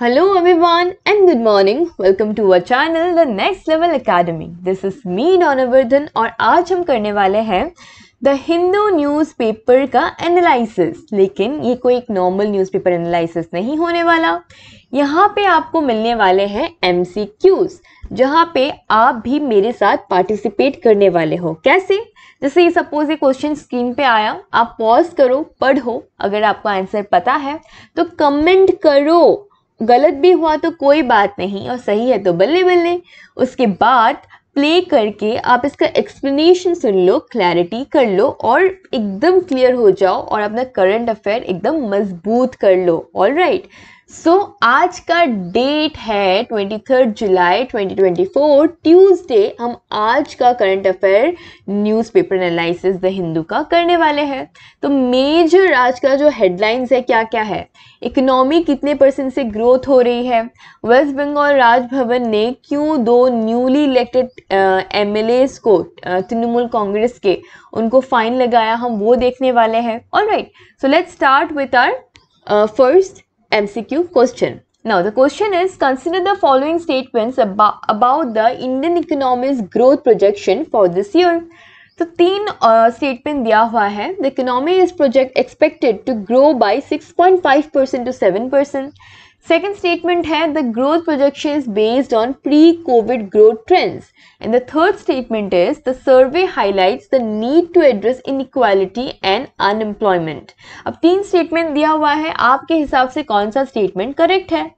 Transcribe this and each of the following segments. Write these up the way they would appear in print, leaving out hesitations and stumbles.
Hello everyone and good morning. Welcome to our channel The Next Level Academy. This is me Donavardhan और आज हम करने वाले हैं द हिंदू न्यूज़पेपर का एनालिसिस। लेकिन ये कोई एक नॉर्मल न्यूज़पेपर एनालिसिस नहीं होने वाला। यहाँ पे आपको मिलने वाले हैं MCQs, जहाँ पे आप भी मेरे साथ पार्टिसिपेट करने वाले हो। कैसे? जैसे सपोज ये क्वेश्चन स्क्रीन पे आया, आप पॉज करो, पढ़ो, अगर आपको आंसर पता है तो कमेंट करो। गलत भी हुआ तो कोई बात नहीं और सही है तो बल्ले बल्ले। उसके बाद प्ले करके आप इसका एक्सप्लेनेशन सुन लो, क्लैरिटी कर लो और एकदम क्लियर हो जाओ और अपना करंट अफेयर एकदम मजबूत कर लो। ऑलराइट, सो आज का डेट है 23 जुलाई 2024 ट्यूसडे। हम आज का current affair newspaper analysis the Hindu का करने वाले हैं। तो मेजर आज का जो हेडलाइंस है क्या क्या है, इकोनॉमी कितने % से ग्रोथ हो रही है, वेस्ट बंगाल राजभवन ने क्यों 2 न्यूली इलेक्टेड MLAs को तृणमूल कांग्रेस के उनको फाइन लगाया, हम वो देखने वाले हैं। Alright, so let's start with our first MCQ question. Now the question is, consider the following statements about the Indian economy's growth projection for this year. तो 3 स्टेटमेंट दिया हुआ है। The economy is expected to grow by 6.5% to 7%. Second statement है the growth projection is based on pre covid growth trends. And the third statement is the survey highlights the need to address inequality and unemployment. अब 3 statement दिया हुआ है, आपके हिसाब से कौन सा स्टेटमेंट करेक्ट है?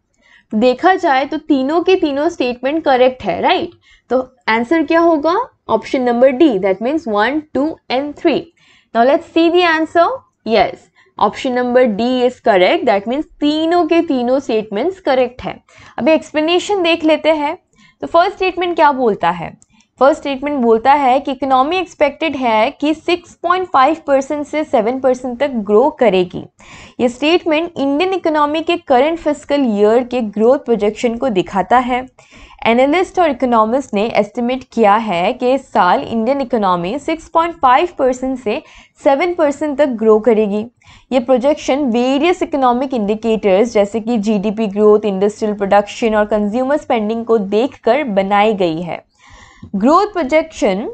देखा जाए तो तीनों के तीनों स्टेटमेंट करेक्ट है, राइट? तो आंसर क्या होगा? Option number D, that means 1, 2 and 3. Now let's see the answer. Yes, option number D is correct, that means तीनों के तीनों स्टेटमेंट्स करेक्ट है. अभी एक्सप्लेनेशन देख लेते हैं. तो फर्स्ट स्टेटमेंट क्या बोलता है? फर्स्ट स्टेटमेंट बोलता है कि इकोनॉमी एक्सपेक्टेड है कि 6.5% से 7% तक ग्रो करेगी. ये स्टेटमेंट इंडियन इकोनॉमी के करंट फिस्कल ईयर के ग्रोथ प्रोजेक्शन को दिखाता है. एनालिस्ट और इकोनॉमिस्ट ने एस्टिमेट किया है कि इस साल इंडियन इकोनॉमी 6.5% से 7% तक ग्रो करेगी. ये प्रोजेक्शन वेरियस इकोनॉमिक इंडिकेटर्स जैसे कि GDP ग्रोथ, इंडस्ट्रियल प्रोडक्शन और कंज्यूमर स्पेंडिंग को देखकर बनाई गई है. Growth projection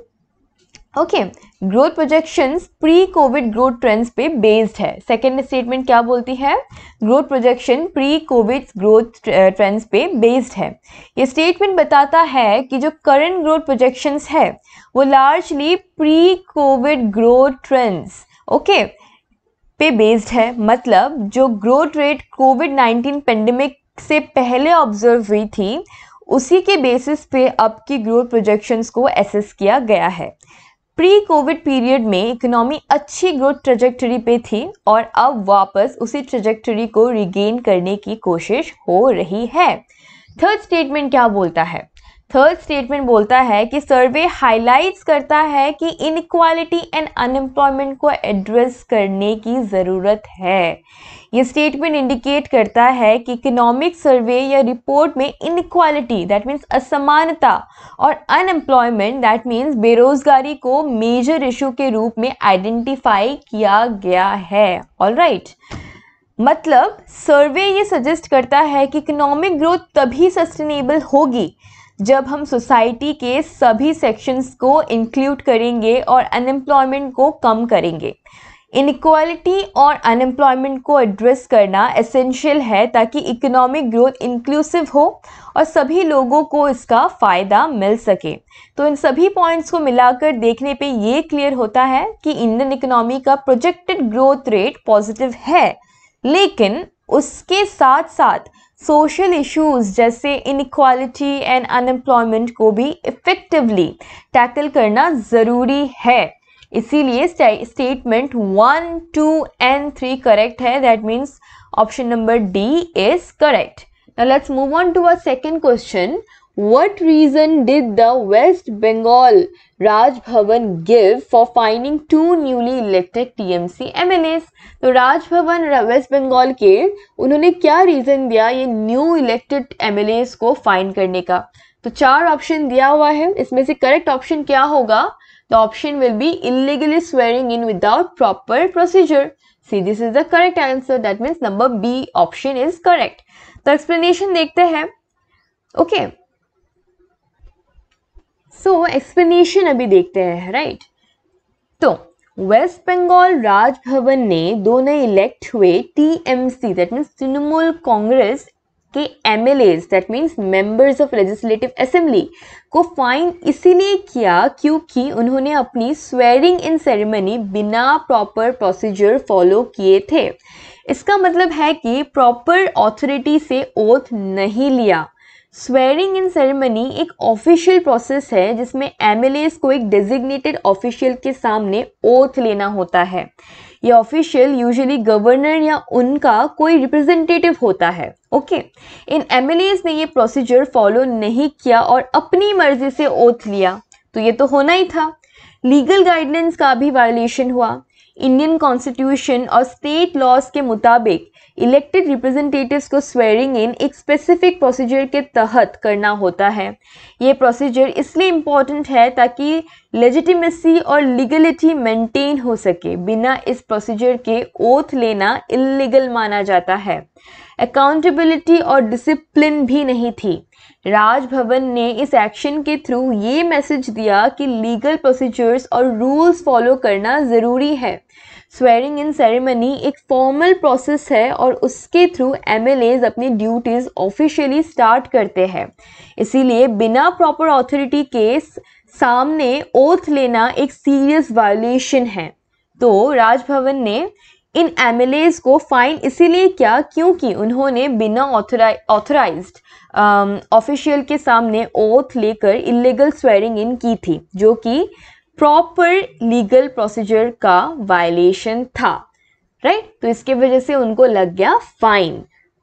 growth projections pre covid growth trends पे बेस्ड है. सेकेंड स्टेटमेंट क्या बोलती है? Growth projection pre covid growth trends पे बेस्ड है. ये स्टेटमेंट बताता है कि जो करंट ग्रोथ प्रोजेक्शंस है वो largely pre covid growth trends पे बेस्ड है. मतलब जो ग्रोथ रेट कोविड-19 पेंडेमिक से पहले ऑब्जर्व हुई थी उसी के बेसिस पे अब की ग्रोथ प्रोजेक्शंस को एसेस किया गया है. प्री कोविड पीरियड में इकोनॉमी अच्छी ग्रोथ ट्रेजेक्टरी पे थी और अब वापस उसी ट्रेजेक्टरी को रिगेन करने की कोशिश हो रही है. थर्ड स्टेटमेंट क्या बोलता है? थर्ड स्टेटमेंट बोलता है कि सर्वे हाईलाइट्स करता है कि इनइक्वालिटी एंड अनएम्प्लॉयमेंट को एड्रेस करने की ज़रूरत है. ये स्टेटमेंट इंडिकेट करता है कि इकोनॉमिक सर्वे या रिपोर्ट में इनइक्वालिटी दैट मीन्स असमानता और अनएम्प्लॉयमेंट दैट मीन्स बेरोजगारी को मेजर इशू के रूप में आइडेंटिफाई किया गया है. ऑलराइट, मतलब सर्वे ये सजेस्ट करता है कि इकोनॉमिक ग्रोथ तभी सस्टेनेबल होगी जब हम सोसाइटी के सभी सेक्शंस को इंक्लूड करेंगे और अनएम्प्लॉयमेंट को कम करेंगे. इनइक्वालिटी और अनएम्प्लॉयमेंट को एड्रेस करना एसेंशियल है ताकि इकोनॉमिक ग्रोथ इंक्लूसिव हो और सभी लोगों को इसका फ़ायदा मिल सके. तो इन सभी पॉइंट्स को मिलाकर देखने पे ये क्लियर होता है कि इंडियन इकोनॉमी का प्रोजेक्टेड ग्रोथ रेट पॉजिटिव है, लेकिन उसके साथ साथ सोशल इश्यूज जैसे इनइक्वालिटी एंड अनएम्प्लॉयमेंट को भी इफेक्टिवली टैकल करना ज़रूरी है. इसीलिए स्टेटमेंट 1, 2 and 3 करेक्ट है. That means option number D is correct. Now let's move on to our second question. What reason did the West Bengal Raj Bhavan give for fining 2 newly elected TMC MLAs? तो Raj Bhavan waste Bengal के उन्होंने क्या reason दिया ये new elected MLAs को fine करने का? तो 4 ऑप्शन दिया हुआ है, इसमें से करेक्ट ऑप्शन क्या होगा? The option will be illegally swearing in without proper procedure. See, this is the correct answer. That means number B option is correct. तो एक्सप्लेनेशन देखते हैं। ओके, सो एक्सप्लेनेशन अभी देखते हैं, राइट। तो वेस्ट बंगाल राजभवन ने 2 नए इलेक्ट हुए TMC that means Trinamool Congress के MLAs that means members of legislative assembly को फाइन इसीलिए किया क्योंकि उन्होंने अपनी स्वेरिंग इन सेरेमनी बिना प्रॉपर प्रोसीजर फॉलो किए थे। इसका मतलब है कि प्रॉपर ऑथोरिटी से ओथ नहीं लिया। स्वेरिंग इन सेरेमनी एक ऑफिशियल प्रोसेस है जिसमें एमएलएस को एक डेजिग्नेटेड ऑफिशियल के सामने ओथ लेना होता है। ये ऑफिशियल यूजुअली गवर्नर या उनका कोई रिप्रेजेंटेटिव होता है। ओके, इन एमएलएस ने ये प्रोसीजर फॉलो नहीं किया और अपनी मर्जी से ओथ लिया, तो ये तो होना ही था। लीगल गाइडलाइंस का भी वायलेशन हुआ। इंडियन कॉन्स्टिट्यूशन और स्टेट लॉज के मुताबिक इलेक्टेड रिप्रेजेंटेटिव्स को स्वेरिंग इन एक स्पेसिफिक प्रोसीजर के तहत करना होता है। ये प्रोसीजर इसलिए इम्पॉर्टेंट है ताकि लेजिटिमेसी और लीगलिटी मेंटेन हो सके। बिना इस प्रोसीजर के ओथ लेना इलीगल माना जाता है। अकाउंटेबिलिटी और डिसिप्लिन भी नहीं थी। राजभवन ने इस एक्शन के थ्रू ये मैसेज दिया कि लीगल प्रोसीजर्स और रूल्स फॉलो करना ज़रूरी है। स्वेरिंग इन सेरेमनी एक फॉर्मल प्रोसेस है और उसके थ्रू एमएलएज अपनी ड्यूटीज़ ऑफिशियली स्टार्ट करते हैं। इसीलिए बिना प्रॉपर अथॉरिटी के सामने ओथ लेना एक सीरियस वायलेशन है। तो राजभवन ने इन एमएलएज को फाइन इसीलिए किया क्योंकि उन्होंने बिना ऑथराइज्ड ऑफिशियल के सामने ओथ लेकर इलीगल स्वेरिंग इन की थी, जो कि प्रॉपर लीगल प्रोसीजर का वायलेशन था, राइट। तो इसके वजह से उनको लग गया fine.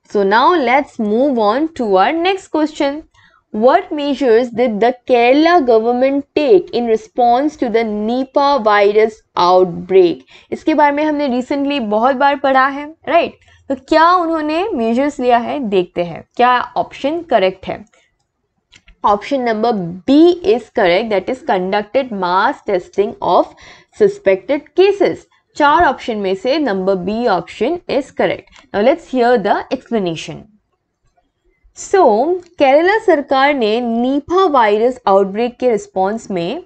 So now let's move on to our next question. What measures did the Kerala government take in response to the Nipah virus outbreak? इसके बारे में हमने रिसेंटली बहुत बार पढ़ा है, राइट। तो क्या उन्होंने मेजर्स लिया है, देखते हैं क्या ऑप्शन करेक्ट है। Option number B is correct, that is conducted mass testing of suspected cases. 4 option में से number B option is correct. Now let's hear the explanation. So Kerala सरकार ने नीपा वायरस आउटब्रेक के रिस्पॉन्स में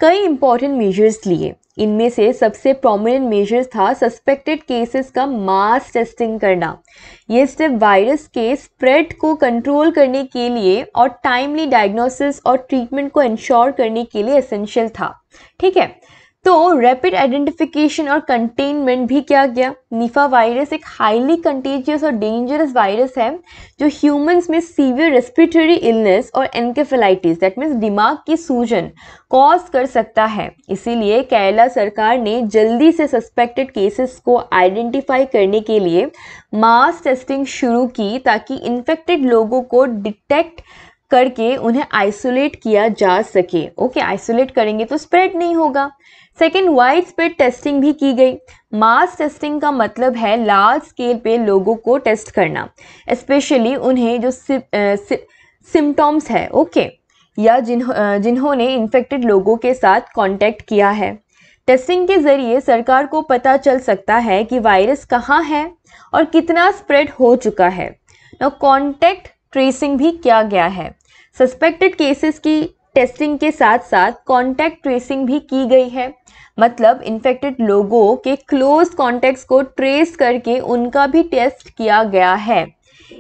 कई important measures लिए। इनमें से सबसे प्रोमिनेंट मेजर्स था सस्पेक्टेड केसेस का मास टेस्टिंग करना। ये स्टेप वायरस के स्प्रेड को कंट्रोल करने के लिए और टाइमली डायग्नोसिस और ट्रीटमेंट को इंश्योर करने के लिए एसेंशियल था, ठीक है। तो रैपिड आइडेंटिफिकेशन और कंटेनमेंट भी किया गया। निफा वायरस एक हाईली कंटेजियस और डेंजरस वायरस है जो ह्यूमंस में सीवियर रेस्पिरेटरी इलनेस और एनकेफेलाइटिस दैट मीन्स दिमाग की सूजन कॉज कर सकता है। इसीलिए केरला सरकार ने जल्दी से सस्पेक्टेड केसेस को आइडेंटिफाई करने के लिए मास टेस्टिंग शुरू की ताकि इन्फेक्टेड लोगों को डिटेक्ट करके उन्हें आइसोलेट किया जा सके। ओके, आइसोलेट करेंगे तो स्प्रेड नहीं होगा। सेकेंड, वाइड स्प्रेड टेस्टिंग भी की गई। मास टेस्टिंग का मतलब है लार्ज स्केल पे लोगों को टेस्ट करना, स्पेशली उन्हें जो सिम्टम्स है, ओके, या जिन्होंने इन्फेक्टेड लोगों के साथ कांटेक्ट किया है। टेस्टिंग के जरिए सरकार को पता चल सकता है कि वायरस कहाँ है और कितना स्प्रेड हो चुका है। नाउ कॉन्टैक्ट ट्रेसिंग भी किया गया है। सस्पेक्टेड केसेस की टेस्टिंग के साथ साथ कॉन्टैक्ट ट्रेसिंग भी की गई है, मतलब इन्फेक्टेड लोगों के क्लोज कॉन्टैक्ट्स को ट्रेस करके उनका भी टेस्ट किया गया है।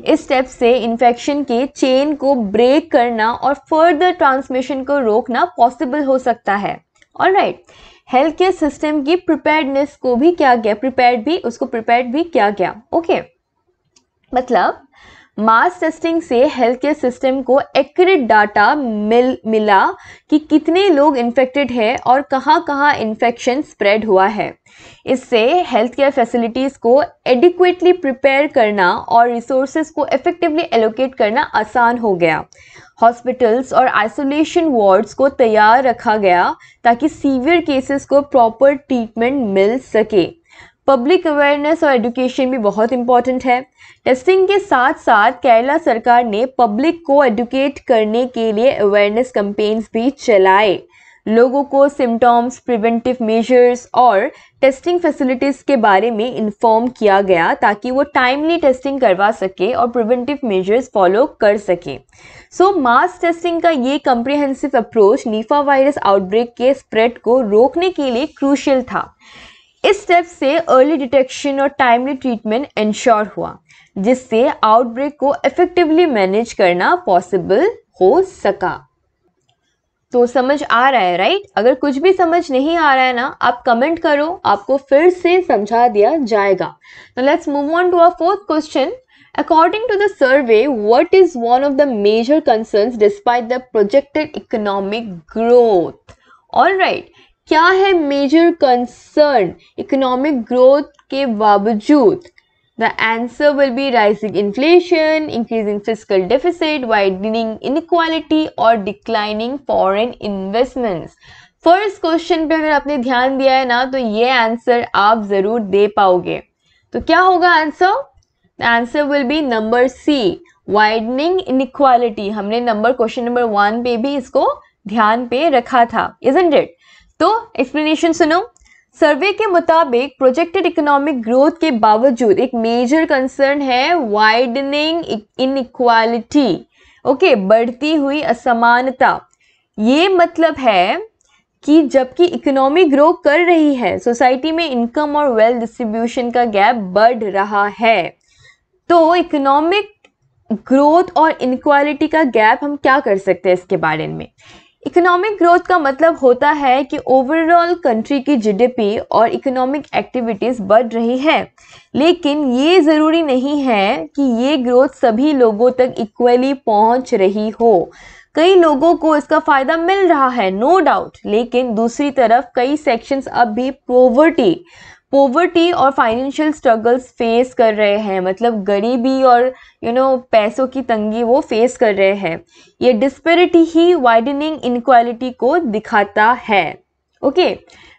इस स्टेप से इन्फेक्शन के चेन को ब्रेक करना और फर्दर ट्रांसमिशन को रोकना पॉसिबल हो सकता है। ऑलराइट, हेल्थ केयर सिस्टम की प्रिपेयर्डनेस को भी किया गया, प्रिपेयर्ड भी किया गया। ओके, मतलब मास टेस्टिंग से हेल्थ केयर सिस्टम को एक्यूरेट डाटा मिला कि कितने लोग इन्फेक्टेड हैं और कहाँ इन्फेक्शन स्प्रेड हुआ है। इससे हेल्थ केयर फैसिलिटीज़ को एडिक्वेटली प्रिपेयर करना और रिसोर्सेज को इफेक्टिवली एलोकेट करना आसान हो गया। हॉस्पिटल्स और आइसोलेशन वार्ड्स को तैयार रखा गया ताकि सीवियर केसेस को प्रॉपर ट्रीटमेंट मिल सके। पब्लिक अवेयरनेस और एजुकेशन भी बहुत इंपॉर्टेंट है। टेस्टिंग के साथ साथ केरला सरकार ने पब्लिक को एडुकेट करने के लिए अवेयरनेस कैंपेन्स भी चलाए। लोगों को सिम्टम्स, प्रिवेंटिव मेजर्स और टेस्टिंग फैसिलिटीज़ के बारे में इन्फॉर्म किया गया ताकि वो टाइमली टेस्टिंग करवा सके और प्रिवेंटिव मेजर्स फॉलो कर सके। सो मास टेस्टिंग का ये कम्प्रिहेंसिव अप्रोच निफा वायरस आउटब्रेक के स्प्रेड को रोकने के लिए क्रूशियल था। इस स्टेप से अर्ली डिटेक्शन और टाइमली ट्रीटमेंट इंश्योर हुआ, जिससे आउटब्रेक को इफेक्टिवली मैनेज करना पॉसिबल हो सका। तो समझ आ रहा है राइट? अगर कुछ भी समझ नहीं आ रहा है ना, आप कमेंट करो, आपको फिर से समझा दिया जाएगा। Now let's move on to our fourth question. According to the survey, what is one of the major concerns despite the projected economic growth? All right, क्या है मेजर कंसर्न इकोनॉमिक ग्रोथ के बावजूद? The answer will be rising inflation, increasing fiscal deficit, widening inequality और declining foreign investments. First question पे अगर आपने ध्यान दिया है ना, तो ये आंसर आप जरूर दे पाओगे। तो क्या होगा answer? The answer will be number C, widening inequality. हमने क्वेश्चन नंबर 1 पे भी इसको ध्यान पे रखा था, isn't it? तो एक्सप्लेनेशन सुनो। सर्वे के मुताबिक प्रोजेक्टेड इकोनॉमिक ग्रोथ के बावजूद एक मेजर कंसर्न है वाइडनिंग इनइक्वालिटी। ओके, बढ़ती हुई असमानता। ये मतलब है कि जबकि इकोनॉमी ग्रो कर रही है, सोसाइटी में इनकम और वेल्थ डिस्ट्रीब्यूशन का गैप बढ़ रहा है। तो इकोनॉमिक ग्रोथ और इनइक्वालिटी का गैप हम क्या कर सकते हैं इसके बारे में? इकोनॉमिक ग्रोथ का मतलब होता है कि ओवरऑल कंट्री की जीडीपी और इकोनॉमिक एक्टिविटीज बढ़ रही है, लेकिन ये ज़रूरी नहीं है कि ये ग्रोथ सभी लोगों तक इक्वली पहुंच रही हो। कई लोगों को इसका फ़ायदा मिल रहा है, नो डाउट, लेकिन दूसरी तरफ कई सेक्शंस अब भी पोवर्टी और फाइनेंशियल स्ट्रगल्स फेस कर रहे हैं, मतलब गरीबी और पैसों की तंगी वो फेस कर रहे हैं। ये डिस्पेरिटी ही वाइडनिंग इनइक्वालिटी को दिखाता है। ओके,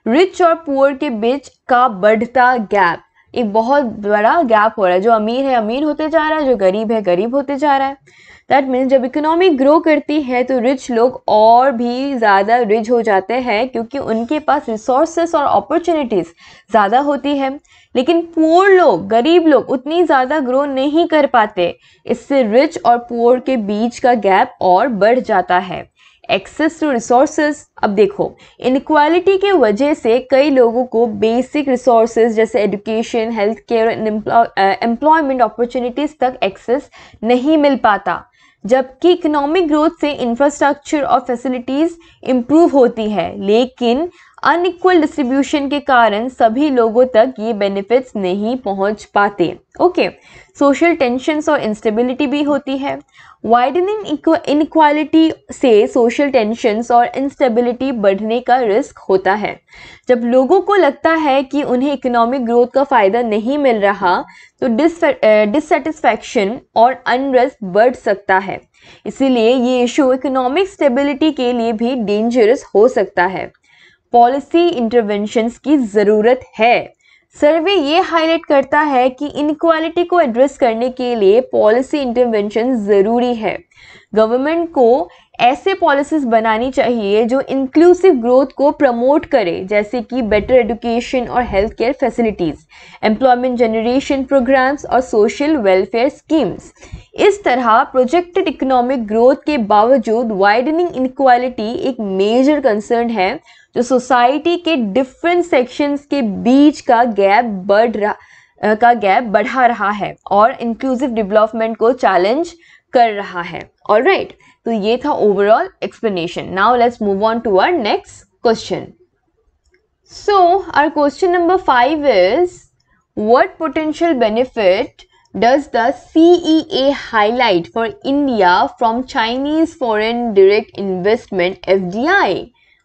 रिच और पुअर के बीच का बढ़ता गैप, एक बहुत बड़ा गैप हो रहा है। जो अमीर है अमीर होते जा रहा है, जो गरीब है गरीब होते जा रहा है। दैट मीन्स जब इकोनॉमी ग्रो करती है तो रिच लोग और भी ज़्यादा रिच हो जाते हैं, क्योंकि उनके पास रिसोर्सेस और अपॉर्चुनिटीज़ ज़्यादा होती है। लेकिन पुअर लोग, गरीब लोग उतनी ज़्यादा ग्रो नहीं कर पाते। इससे रिच और पुअर के बीच का गैप और बढ़ जाता है। एक्सेस टू रिसोर्सेज, अब देखो, इनइक्वालिटी के वजह से कई लोगों को बेसिक रिसोर्सेज जैसे education, health care, employment opportunities तक एक्सेस नहीं मिल पाता। जबकि इकोनॉमिक ग्रोथ से इंफ्रास्ट्रक्चर और फैसिलिटीज़ इम्प्रूव होती है, लेकिन अनइक्वल डिस्ट्रीब्यूशन के कारण सभी लोगों तक ये बेनिफिट्स नहीं पहुंच पाते। ओके, सोशल टेंशन्स और इंस्टेबिलिटी भी होती है। वाइडनिंग इनइक्वालिटी से सोशल टेंशन्स और इंस्टेबिलिटी बढ़ने का रिस्क होता है। जब लोगों को लगता है कि उन्हें इकोनॉमिक ग्रोथ का फ़ायदा नहीं मिल रहा, तो डिससेटिस्फैक्शन और अनरेस्ट बढ़ सकता है। इसीलिए ये इशू इकोनॉमिक स्टेबिलिटी के लिए भी डेंजरस हो सकता है। पॉलिसी इंटरवेंशंस की ज़रूरत है। सर्वे ये हाईलाइट करता है कि इनइक्वालिटी को एड्रेस करने के लिए पॉलिसी इंटरवेंशन ज़रूरी है। गवर्नमेंट को ऐसे पॉलिसीज बनानी चाहिए जो इंक्लूसिव ग्रोथ को प्रमोट करे, जैसे कि बेटर एजुकेशन और health care facilities, employment generation programmes और सोशल वेलफेयर स्कीम्स। इस तरह प्रोजेक्टेड इकोनॉमिक ग्रोथ के बावजूद वाइडनिंग इनइक्वालिटी एक मेजर कंसर्न है, जो सोसाइटी के डिफरेंट सेक्शंस के बीच का गैप बढ़ा रहा है और इंक्लूसिव डेवलपमेंट को चैलेंज कर रहा है। ऑलराइट, तो ये था overall explanation. Now let's move on to our next question. So our question number 5 is, what potential benefit does the CEA highlight for India from Chinese foreign direct investment FDI?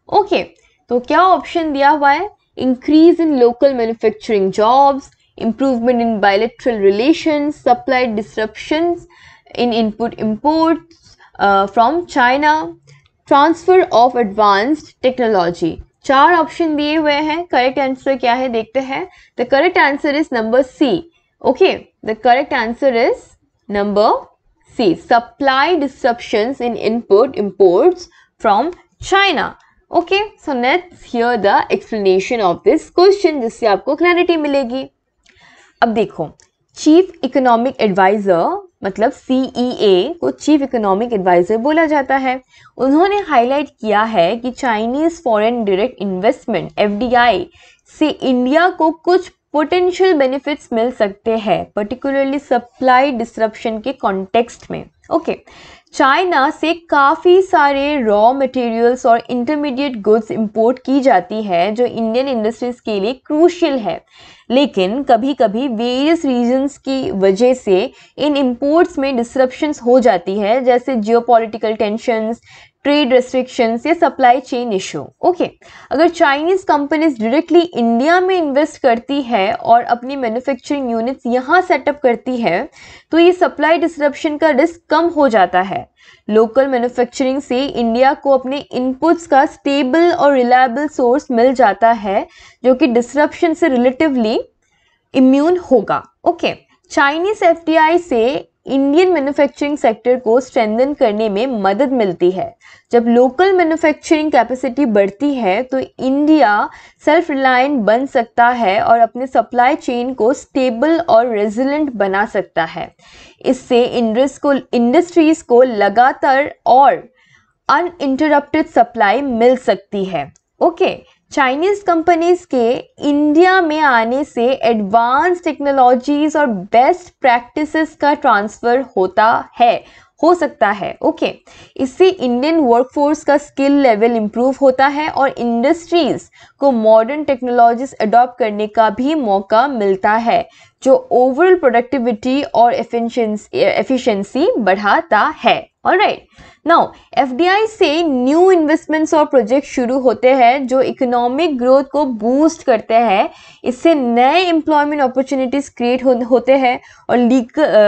Okay, तो क्या option दिया हुआ है? Increase in local manufacturing jobs, improvement in bilateral relations, supply disruptions in input imports from China, transfer of advanced technology. 4 option दिए हुए हैं। Correct answer क्या है देखते हैं। The correct answer is number C. Okay, the correct answer is number C, supply disruptions in input imports from China. Okay, so let's hear the explanation of this question, जिससे आपको clarity मिलेगी। अब देखो, chief economic adviser मतलब CEA को chief economic adviser बोला जाता है। उन्होंने हाईलाइट किया है कि Chinese foreign direct investment FDI से इंडिया को कुछ पोटेंशियल बेनिफिट्स मिल सकते हैं, पर्टिकुलरली सप्लाई डिसरप्शन के कॉन्टेक्स्ट में। ओके, चाइना से काफ़ी सारे रॉ मटेरियल्स और इंटरमीडिएट गुड्स इंपोर्ट की जाती है जो इंडियन इंडस्ट्रीज के लिए क्रूशियल है, लेकिन कभी कभी वेरियस रीजंस की वजह से इन इंपोर्ट्स में डिसरप्शंस हो जाती है, जैसे जियोपॉलिटिकल टेंशंस, ट्रेड रेस्ट्रिक्शंस या सप्लाई चेन इशू। ओके, अगर चाइनीज कंपनीज डायरेक्टली इंडिया में इन्वेस्ट करती है और अपनी मैन्युफैक्चरिंग यूनिट्स यहाँ सेटअप करती है तो ये सप्लाई डिसरप्शन का रिस्क कम हो जाता है। लोकल मैन्युफैक्चरिंग से इंडिया को अपने इनपुट्स का स्टेबल और रिलायबल सोर्स मिल जाता है जो कि डिसरप्शन से रिलेटिवली इम्यून होगा। ओके, चाइनीज FDI से इंडियन मैन्युफैक्चरिंग सेक्टर को स्ट्रेंथन करने में मदद मिलती है। जब लोकल मैन्युफैक्चरिंग कैपेसिटी बढ़ती है तो इंडिया सेल्फ रिलायंट बन सकता है और अपने सप्लाई चेन को स्टेबल और रेजिलेंट बना सकता है। इससे इंडस्ट्रीज को लगातार और अनइंटरप्टेड सप्लाई मिल सकती है। ओके, चाइनीज कंपनीज के इंडिया में आने से एडवांस टेक्नोलॉजीज और बेस्ट प्रैक्टिसेस का ट्रांसफर हो सकता है। ओके, इससे इंडियन वर्कफोर्स का स्किल लेवल इंप्रूव होता है और इंडस्ट्रीज को मॉडर्न टेक्नोलॉजीज अडॉप्ट करने का भी मौका मिलता है, जो ओवरऑल प्रोडक्टिविटी और एफिशिएंसी बढ़ाता है। ऑलराइट, नाउ FDI से न्यू इन्वेस्टमेंट्स और प्रोजेक्ट शुरू होते हैं जो इकोनॉमिक ग्रोथ को बूस्ट करते हैं। इससे नए एम्प्लॉयमेंट अपॉर्चुनिटीज क्रिएट होते हैं और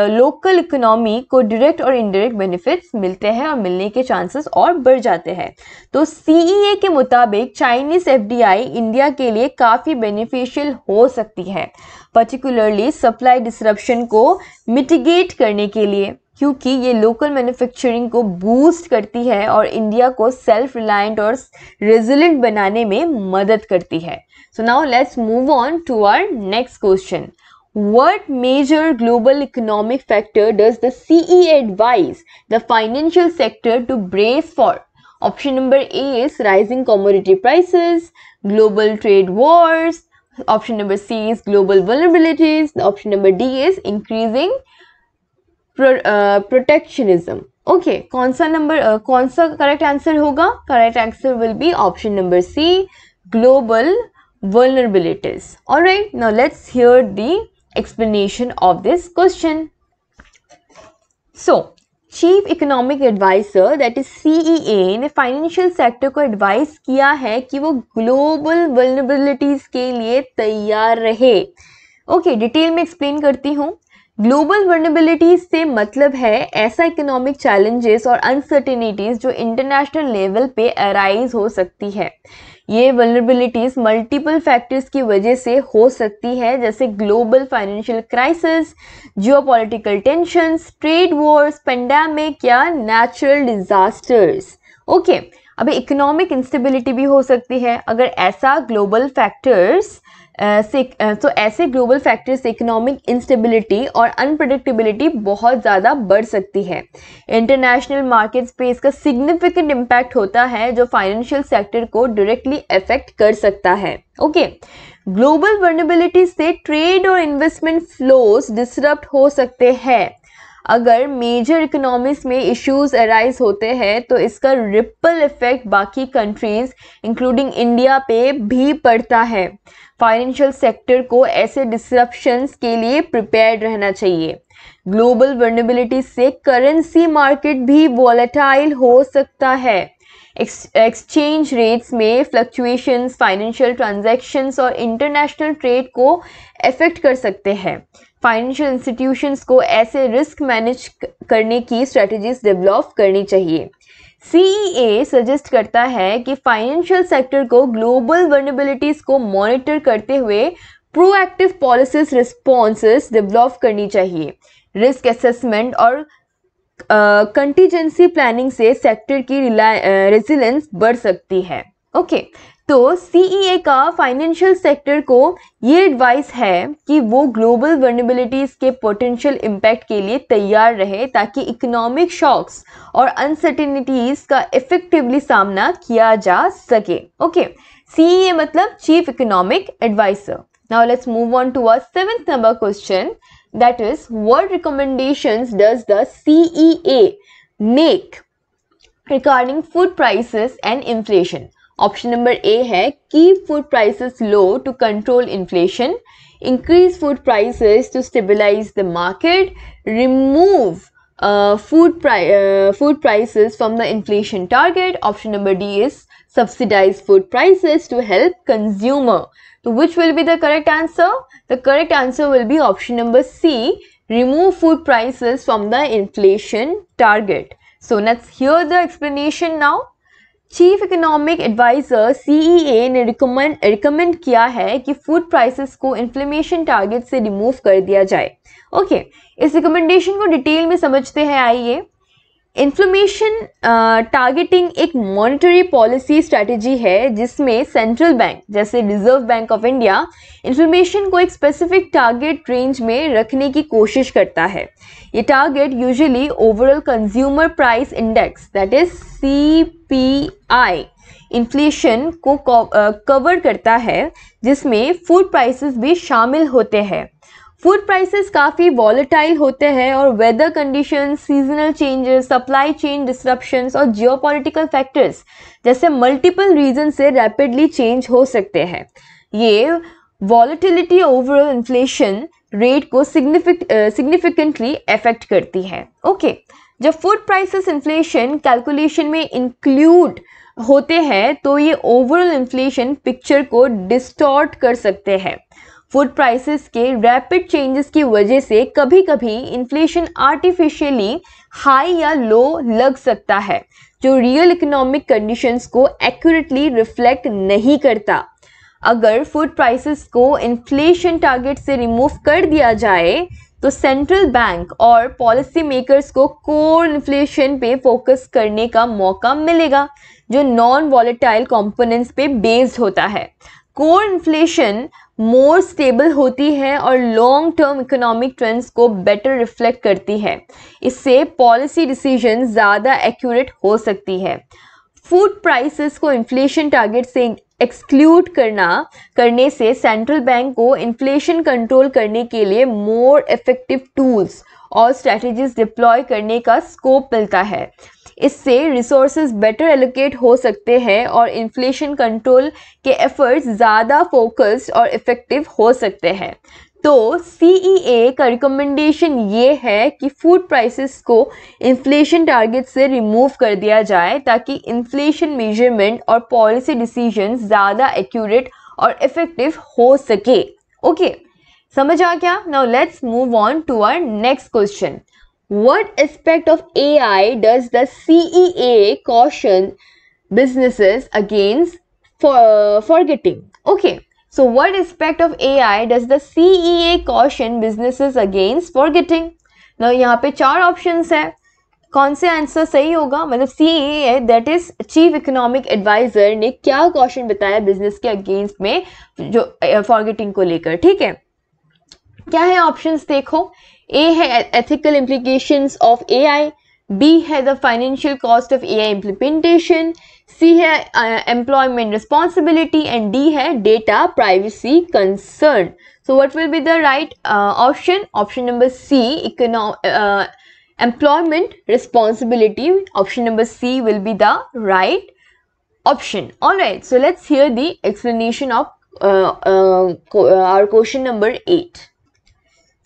लोकल इकोनॉमी को डायरेक्ट और इनडायरेक्ट बेनिफिट्स मिलते हैं और मिलने के चांसेस और बढ़ जाते हैं। तो CEA के मुताबिक चाइनीज FDI इंडिया के लिए काफ़ी बेनिफिशियल हो सकती है, पर्टिकुलरली सप्लाई डिसरप्शन को मिटिगेट करने के लिए, क्योंकि ये लोकल मैन्युफैक्चरिंग को बूस्ट करती है और इंडिया को सेल्फ रिलायंट और रेजिलेंट बनाने में मदद करती है। So now let's move on to our next question. What major global economic factor does the CEA advise the financial sector to brace for? Option number A is rising commodity prices, global trade wars. Option number C is global vulnerabilities. Option number D is increasing protectionism. Okay, कौन सा correct answer होगा? Correct answer will be option number C, global vulnerabilities. Alright, now let's hear the explanation of this question. So, chief economic adviser that is CEA ने financial sector को advice किया है कि वो global vulnerabilities के लिए तैयार रहे। ओके, डिटेल में एक्सप्लेन करती हूँ। ग्लोबल वल्नरेबिलिटीज से मतलब है ऐसा इकोनॉमिक चैलेंजेस और अनसर्टेनिटीज जो इंटरनेशनल लेवल पे अराइज हो सकती है। ये वल्नरेबिलिटीज मल्टीपल फैक्टर्स की वजह से हो सकती है, जैसे global financial crisis, geopolitical tensions, trade Wars, pandemic या नेचुरल डिजास्टर्स। ओके, अभी इकोनॉमिक इंस्टेबिलिटी भी हो सकती है। अगर ऐसा ग्लोबल फैक्टर्स तो ऐसे ग्लोबल फैक्टर्स से इकोनॉमिक इंस्टेबिलिटी और अनप्रेडिक्टेबिलिटी बहुत ज़्यादा बढ़ सकती है। इंटरनेशनल मार्केट्स पे इसका सिग्निफिकेंट इम्पैक्ट होता है जो फाइनेंशियल सेक्टर को डायरेक्टली अफेक्ट कर सकता है। ओके, ग्लोबल वल्नरेबिलिटी से ट्रेड और इन्वेस्टमेंट फ्लोज डिसरप्ट हो सकते हैं। अगर मेजर इकोनॉमीज में इश्यूज अराइज होते हैं तो इसका रिपल इफेक्ट बाकी कंट्रीज इंक्लूडिंग इंडिया पे भी पड़ता है। फाइनेंशियल सेक्टर को ऐसे डिसरप्शंस के लिए प्रिपेयर्ड रहना चाहिए। ग्लोबल वल्नरेबिलिटी से करेंसी मार्केट भी वॉलेटाइल हो सकता है। एक्सचेंज रेट्स में फ्लक्चुएशंस फाइनेंशियल ट्रांजैक्शंस और इंटरनेशनल ट्रेड को अफेक्ट कर सकते हैं। फाइनेंशियल इंस्टीट्यूशंस को ऐसे रिस्क मैनेज करने की स्ट्रेटजीज डेवलप करनी चाहिए। CEA सजेस्ट करता है कि फाइनेंशियल सेक्टर को ग्लोबल वल्नरेबिलिटीज को मॉनिटर करते हुए प्रोएक्टिव पॉलिसीज रिस्पॉन्सेस डेवलप करनी चाहिए। रिस्क असेसमेंट और कंटीजेंसी प्लानिंग से सेक्टर की रेजिलेंस बढ़ सकती है। ओके तो CEA का फाइनेंशियल सेक्टर को ये एडवाइस है कि वो ग्लोबल वर्नेबिलिटीज के पोटेंशियल इम्पैक्ट के लिए तैयार रहे ताकि इकोनॉमिक शॉक्स और अनसर्टेनिटीज का इफेक्टिवली सामना किया जा सके। ओके CEA मतलब chief economic adviser. Now let's move on to our 7th number question, that is what recommendations does the CEA make regarding food prices and inflation? Option number A है keep food prices low to control inflation, increase food prices to stabilize the market, remove food prices from the inflation target. Option number D is subsidize food prices to help consumer. So which will be the correct answer? The correct answer will be option number C, remove food prices from the inflation target. So let's hear the explanation now. Chief economic adviser CEA ने recommend किया है कि food prices को inflation target से remove कर दिया जाए। Okay इस रिकमेंडेशन को डिटेल में समझते हैं। आइए, इन्फ्लेमेशन टारगेटिंग एक मॉनेटरी पॉलिसी स्ट्रैटेजी है जिसमें सेंट्रल बैंक जैसे reserve bank of India inflammation को एक स्पेसिफिक टारगेट रेंज में रखने की कोशिश करता है। ये target usually overall consumer price index that is CPI inflation को कवर करता है, जिसमें फूड प्राइसेस भी शामिल होते हैं। फूड प्राइसेस काफ़ी वॉलेटाइल होते हैं और weather conditions, seasonal changes, supply chain disruptions और जियोपॉलिटिकल फैक्टर्स जैसे मल्टीपल रीजन से रैपिडली चेंज हो सकते हैं। ये वॉलेटिलिटी ओवरऑल इन्फ्लेशन रेट को सिग्निफिकेंटली अफेक्ट करती है। ओके जब फूड प्राइसेस इन्फ्लेशन कैलकुलेशन में इंक्लूड होते हैं तो ये ओवरऑल इन्फ्लेशन पिक्चर को डिस्टॉर्ट कर सकते हैं। फूड प्राइसेस के रैपिड चेंजेस की वजह से कभी कभी इन्फ्लेशन आर्टिफिशियली हाई या लो लग सकता है, जो रियल इकोनॉमिक कंडीशंस को एक्यूरेटली रिफ्लेक्ट नहीं करता। अगर फूड प्राइसेस को इन्फ्लेशन टारगेट से रिमूव कर दिया जाए तो सेंट्रल बैंक और पॉलिसी मेकर्स को कोर इन्फ्लेशन पे फोकस करने का मौका मिलेगा, जो नॉन वॉलेटाइल कंपोनेंट्स पे बेस्ड होता है। कोर इन्फ्लेशन मोर स्टेबल होती है और लॉन्ग टर्म इकोनॉमिक ट्रेंड्स को बेटर रिफ्लेक्ट करती है। इससे पॉलिसी डिसीजन ज़्यादा एक्यूरेट हो सकती है। फूड प्राइसेस को इन्फ्लेशन टारगेट से एक्सक्लूड करने से सेंट्रल बैंक को इन्फ्लेशन कंट्रोल करने के लिए मोर इफेक्टिव टूल्स और स्ट्रेटजीज डिप्लॉय करने का स्कोप मिलता है। इससे रिसोर्सेज बेटर एलोकेट हो सकते हैं और इन्फ्लेशन कंट्रोल के एफर्ट्स ज़्यादा फोकस्ड और इफेक्टिव हो सकते हैं। तो CEA का रिकमेंडेशन ये है कि फूड प्राइसेस को इन्फ्लेशन टारगेट से रिमूव कर दिया जाए ताकि इन्फ्लेशन मेजरमेंट और पॉलिसी डिसीजन ज़्यादा एक्यूरेट और इफेक्टिव हो सके। ओके समझ आ गया? Now let's move on to our next question. What aspect of AI does the CEA caution businesses against forgetting? Okay, so what aspect of AI does the CEA caution businesses against forgetting? Now यहाँ पे 4 options है, कौन से answer सही होगा? मतलब CEA that is chief economic adviser ने क्या कॉशन बताया बिजनेस के अगेंस्ट में जो फॉरगेटिंग को लेकर। ठीक है, क्या है ऑप्शंस देखो। A है ethical implications of AI, B है the financial cost of AI implementation, C है employment responsibility and D है data privacy concern. So what will be the right option? Option number C, employment responsibility. Option number C will be the right option. Alright, so let's hear the explanation of our question number 8.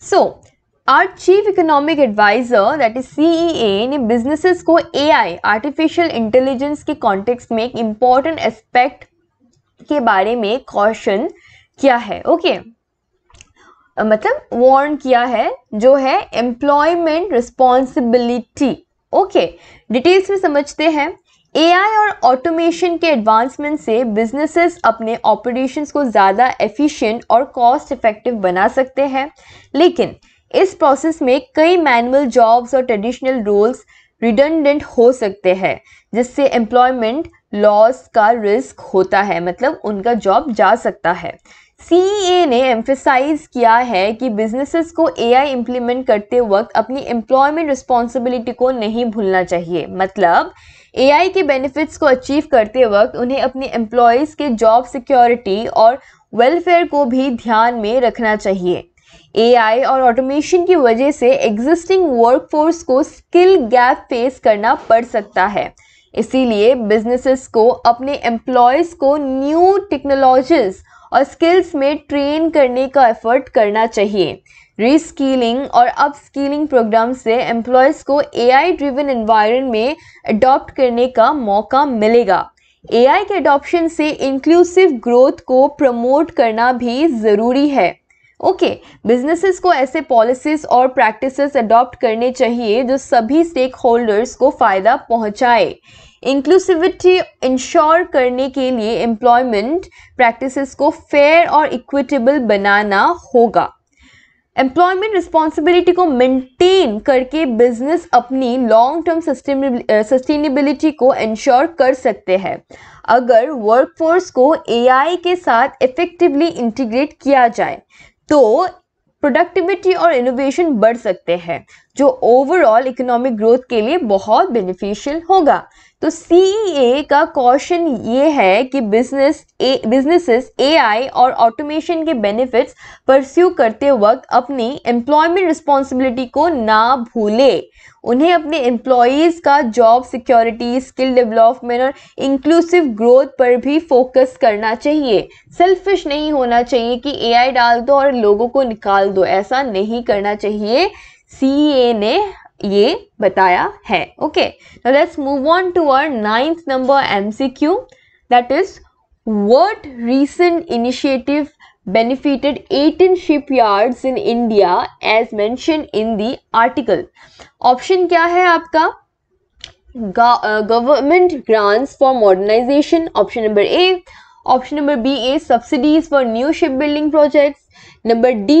So our chief economic advisor that is CEA ने businesses को AI artificial intelligence के context में एक important aspect के बारे में caution किया है। ओके मतलब warn किया है, जो है employment responsibility। ओके डिटेल्स में समझते हैं। AI और ऑटोमेशन के एडवांसमेंट से बिजनेसेस अपने ऑपरेशंस को ज़्यादा एफिशिएंट और कॉस्ट इफेक्टिव बना सकते हैं, लेकिन इस प्रोसेस में कई मैनुअल जॉब्स और ट्रेडिशनल रोल्स रिडंडेंट हो सकते हैं, जिससे एम्प्लॉयमेंट लॉस का रिस्क होता है, मतलब उनका जॉब जा सकता है। CEA ने एम्फेसाइज किया है कि बिजनेसेस को AI इम्प्लीमेंट करते वक्त अपनी एम्प्लॉयमेंट रिस्पॉन्सिबिलिटी को नहीं भूलना चाहिए। मतलब AI के बेनिफिट्स को अचीव करते वक्त उन्हें अपने एम्प्लॉयज़ के जॉब सिक्योरिटी और वेलफेयर को भी ध्यान में रखना चाहिए। AI और ऑटोमेशन की वजह से एग्जिस्टिंग वर्कफोर्स को स्किल गैप फेस करना पड़ सकता है, इसीलिए बिजनेसेस को अपने एम्प्लॉयज़ को न्यू टेक्नोलॉजीज और स्किल्स में ट्रेन करने का एफर्ट करना चाहिए। रीस्किलिंग और अपस्किलिंग प्रोग्राम से एम्प्लॉयज़ को AI ड्रिवन एनवायरनमेंट में अडॉप्ट करने का मौका मिलेगा। AI के अडॉप्शन से इंक्लूसिव ग्रोथ को प्रमोट करना भी ज़रूरी है। बिजनेसेस को ऐसे पॉलिसीज और प्रैक्टिसेस अडॉप्ट करने चाहिए जो सभी स्टेक होल्डर्स को फ़ायदा पहुंचाए। इंक्लूसिविटी इंश्योर करने के लिए एम्प्लॉयमेंट प्रैक्टिसेस को फेयर और इक्विटेबल बनाना होगा। एम्प्लॉयमेंट रिस्पॉन्सिबिलिटी को मेंटेन करके बिजनेस अपनी लॉन्ग टर्म सस्टेनेबिलिटी को इंश्योर कर सकते हैं अगर वर्कफोर्स को AI के साथ इफेक्टिवली इंटीग्रेट किया जाए तो प्रोडक्टिविटी और इनोवेशन बढ़ सकते हैं, जो ओवरऑल इकोनॉमिक ग्रोथ के लिए बहुत बेनिफिशियल होगा। तो CEA का कॉशन ये है कि बिजनेसेस AI और ऑटोमेशन के बेनिफिट्स परस्यू करते वक्त अपनी एम्प्लॉयमेंट रिस्पॉन्सिबिलिटी को ना भूले। उन्हें अपने एम्प्लॉयज़ का जॉब सिक्योरिटी, स्किल डेवलपमेंट और इंक्लूसिव ग्रोथ पर भी फोकस करना चाहिए। सेल्फिश नहीं होना चाहिए कि AI डाल दो और लोगों को निकाल दो, ऐसा नहीं करना चाहिए। CEA ने ये बताया है। Now let's move on to our 9th number MCQ, that is, what recent initiative benefited 18 shipyards in India as mentioned in the article? Option क्या है आपका? Government grants for modernization, option number A. Option number B is subsidies for new shipbuilding projects. Number D,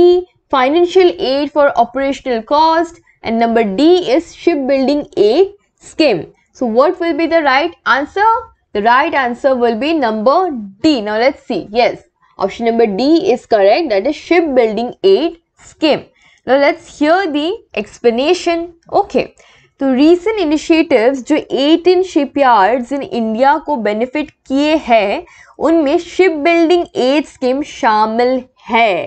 financial aid for operational cost. And number D is shipbuilding aid scheme. So what will be the right answer? The right answer will be number D. Now let's see. Yes, option number D is correct. That is shipbuilding aid scheme. Now let's hear the explanation. तो recent initiatives जो 18 shipyards in India को benefit किए हैं उनमें shipbuilding aid scheme शामिल है।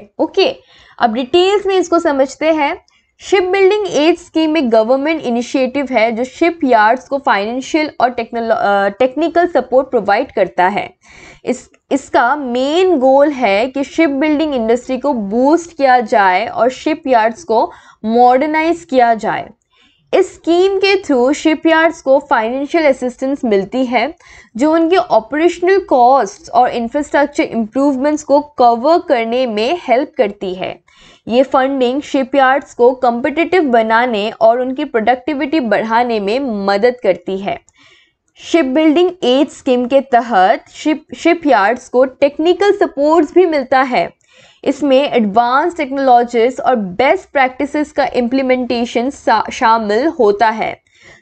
अब details में इसको समझते हैं। शिप बिल्डिंग एड स्कीम एक गवर्नमेंट इनिशिएटिव है जो शिप यार्ड्स को फाइनेंशियल और टेक्निकल सपोर्ट प्रोवाइड करता है। इसका मेन गोल है कि शिप बिल्डिंग इंडस्ट्री को बूस्ट किया जाए और शिप यार्ड्स को मॉडर्नाइज किया जाए। इस स्कीम के थ्रू शिप यार्ड्स को फाइनेंशियल असिस्टेंस मिलती है जो उनके ऑपरेशनल कॉस्ट और इंफ्रास्ट्रक्चर इम्प्रूवमेंट्स को कवर करने में हेल्प करती है। ये फंडिंग शिपयार्ड्स को कम्पिटिटिव बनाने और उनकी प्रोडक्टिविटी बढ़ाने में मदद करती है। शिप बिल्डिंग एड स्कीम के तहत शिपयार्ड्स को टेक्निकल सपोर्ट्स भी मिलता है। इसमें एडवांस टेक्नोलॉजीज और बेस्ट प्रैक्टिसेस का इम्प्लीमेंटेशन शामिल होता है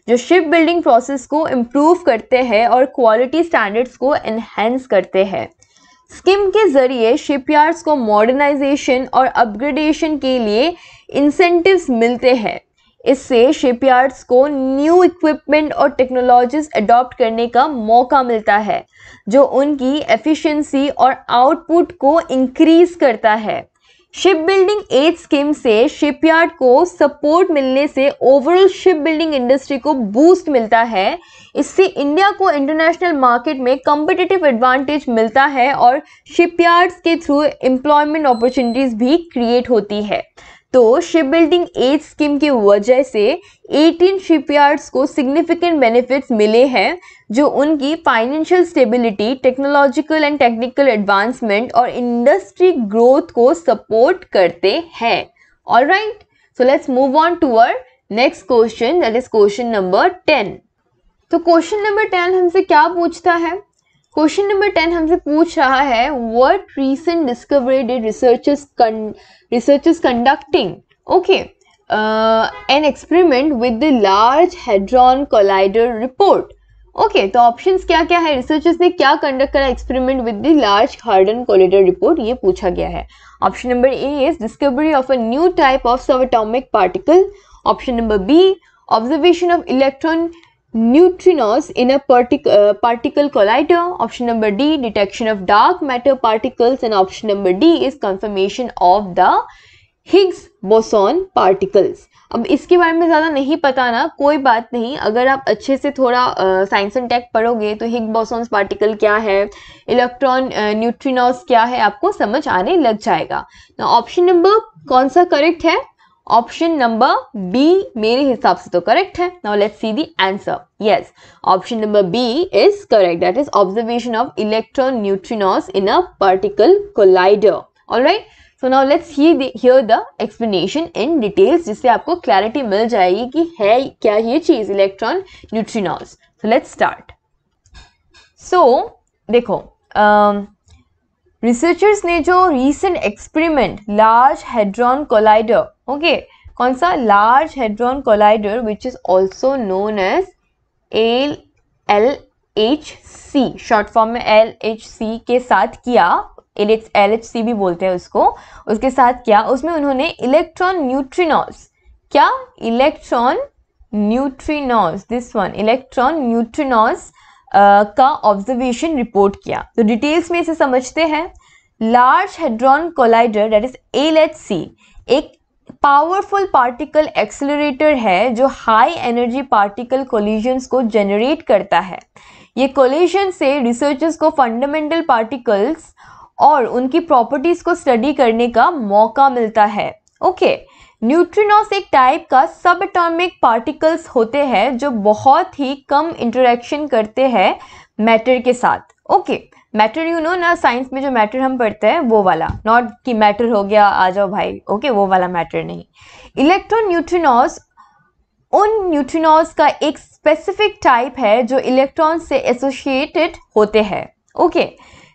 जो शिप बिल्डिंग प्रोसेस को इम्प्रूव करते हैं और क्वालिटी स्टैंडर्ड्स को एनहेंस करते हैं। स्कीम के जरिए शिपयार्ड्स को मॉडर्नाइजेशन और अपग्रेडेशन के लिए इंसेंटिव्स मिलते हैं। इससे शिपयार्ड्स को न्यू इक्विपमेंट और टेक्नोलॉजीज अडॉप्ट करने का मौका मिलता है जो उनकी एफिशिएंसी और आउटपुट को इंक्रीज करता है। शिप बिल्डिंग एड स्कीम से शिपयार्ड को सपोर्ट मिलने से ओवरऑल शिप बिल्डिंग इंडस्ट्री को बूस्ट मिलता है। इससे इंडिया को इंटरनेशनल मार्केट में कम्पिटिटिव एडवांटेज मिलता है और शिपयार्ड्स के थ्रू एम्प्लॉयमेंट अपॉर्चुनिटीज भी क्रिएट होती है। तो शिप बिल्डिंग एड स्कीम की वजह से 18 शिपयार्ड्स को सिग्निफिकेंट बेनिफिट्स मिले हैं जो उनकी financial stability, technological and technical advancement और इंडस्ट्री ग्रोथ को सपोर्ट करते हैं। Alright, so let's move on to our next question, that is question number 10। तो क्वेश्चन नंबर 10 हमसे क्या पूछता है? क्वेश्चन नंबर 10 हमसे पूछ रहा है what recent discovery did researchers conducting an experiment with the Large Hadron Collider report. Okay, तो ऑप्शंस क्या क्या है, रिसर्चर्स ने क्या कंडक्ट करा एक्सपेरिमेंट विद द लार्ज हार्डन कोलिडर रिपोर्ट, ये पूछा गया है। Option number A is discovery of a new type of subatomic particle. Option number B, observation of electron neutrinos in a particle collider. Option number D, detection of dark matter particles, and option number D is confirmation of the Higgs boson particles. अब इसके बारे में ज़्यादा नहीं पता ना, कोई बात नहीं, अगर आप अच्छे से थोड़ा साइंस एंड टेक पढ़ोगे तो हिग्स बोसॉन पार्टिकल क्या है, इलेक्ट्रॉन न्यूट्रिनोस क्या है, आपको समझ आने लग जाएगा। ना ऑप्शन नंबर कौन सा करेक्ट है, ऑप्शन नंबर बी मेरे हिसाब से तो करेक्ट है। Now let's see the answer. Yes, option number B is correct, that is observation of electron neutrinos in a particle collider. Alright, so now let's hear the explanation in details, जिससे आपको clarity मिल जाएगी कि है क्या ये चीज electron neutrinos. So let's start. So देखो, researchers ने जो recent experiment large hadron collider, okay, कौन सा, large hadron collider which is also known as LHC, short form में LHC के साथ किया, LHC भी बोलते हैं उसको, उसके साथ किया, उसमें उन्होंने इलेक्ट्रॉन न्यूट्रिनोस, क्या, electron neutrinos, this one, electron neutrinos का ऑब्जर्वेशन रिपोर्ट किया। तो डिटेल्स में इसे समझते हैं। Large hadron collider that is LHC एक पावरफुल पार्टिकल एक्सेलरेटर है जो हाई एनर्जी पार्टिकल कोलिजन्स को जनरेट करता है। ये कोलिजन से रिसर्चर्स को फंडामेंटल पार्टिकल्स और उनकी प्रॉपर्टीज को स्टडी करने का मौका मिलता है। ओके, न्यूट्रिनोस एक टाइप का सब एटॉमिक पार्टिकल्स होते हैं जो बहुत ही कम इंटरेक्शन करते हैं मैटर के साथ। ओके, मैटर यू नो ना, साइंस में जो मैटर हम पढ़ते हैं वो वाला, नॉट कि मैटर हो गया आ जाओ भाई, ओके, वो वाला मैटर नहीं। इलेक्ट्रॉन न्यूट्रिनोस उन न्यूट्रिनोस का एक स्पेसिफिक टाइप है जो इलेक्ट्रॉन से एसोसिएटेड होते हैं। ओके,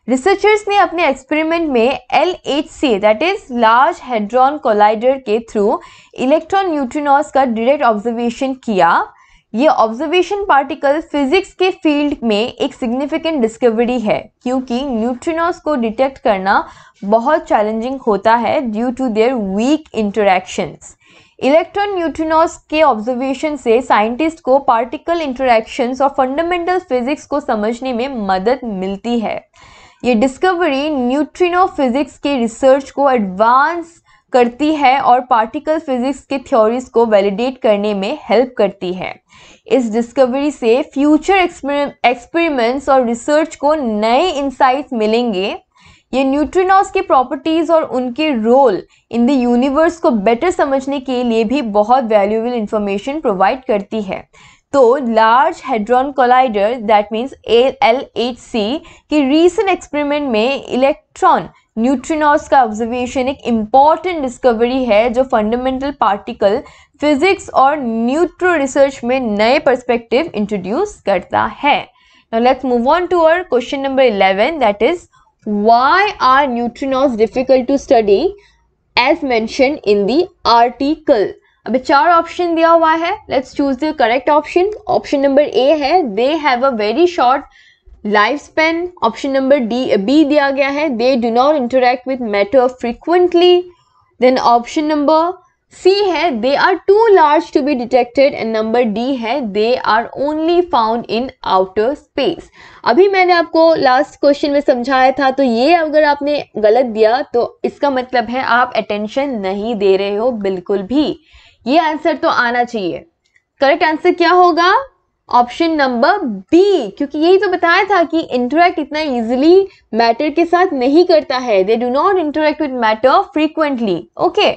रिसर्चर्स ने अपने एक्सपेरिमेंट में LHC that is large hadron collider के थ्रू इलेक्ट्रॉन न्यूट्रिनोस का डायरेक्ट ऑब्जर्वेशन किया। ये ऑब्जर्वेशन पार्टिकल फिजिक्स के फील्ड में एक सिग्निफिकेंट डिस्कवरी है, क्योंकि न्यूट्रिनोस को डिटेक्ट करना बहुत चैलेंजिंग होता है due to their weak interactions. Electron neutrinos के ऑब्जर्वेशन से साइंटिस्ट को पार्टिकल इंटरैक्शंस और फंडामेंटल फिजिक्स को समझने में मदद मिलती है। ये डिस्कवरी न्यूट्रिनो फिजिक्स के रिसर्च को एडवांस करती है और पार्टिकल फिजिक्स के थ्योरीज को वैलिडेट करने में हेल्प करती है। इस डिस्कवरी से फ्यूचर एक्सपेरिमेंट्स और रिसर्च को नए इंसाइट्स मिलेंगे। ये न्यूट्रिनोस के प्रॉपर्टीज और उनके रोल इन द यूनिवर्स को बेटर समझने के लिए भी बहुत वैल्यूएबल इंफॉर्मेशन प्रोवाइड करती है। तो large hadron collider that means LHC की रीसेंट एक्सपेरिमेंट में इलेक्ट्रॉन न्यूट्रिनोस का ऑब्जर्वेशन एक इम्पॉर्टेंट डिस्कवरी है जो फंडामेंटल पार्टिकल फिजिक्स और न्यूट्रो रिसर्च में नए पर्सपेक्टिव इंट्रोड्यूस करता है। Now let's move on to our question number 11 that is why are neutrinos difficult to study as mentioned in the article. अभी 4 ऑप्शन दिया हुआ है, let's choose the correct option. Option number A है they have a very short life span. Option number B दिया गया है they do not interact with matter frequently. Then option number C है they are too large to be detected and number D है they are only found in outer space. अभी मैंने आपको last question में समझाया था, तो ये अगर आपने गलत दिया तो इसका मतलब है आप अटेंशन नहीं दे रहे हो बिल्कुल भी। ये आंसर तो आना चाहिए। करेक्ट आंसर क्या होगा, ऑप्शन नंबर बी, क्योंकि यही तो बताया था कि इंटरेक्ट इतना इजीली मैटर के साथ नहीं करता है। They do not interact with matter frequently. Okay,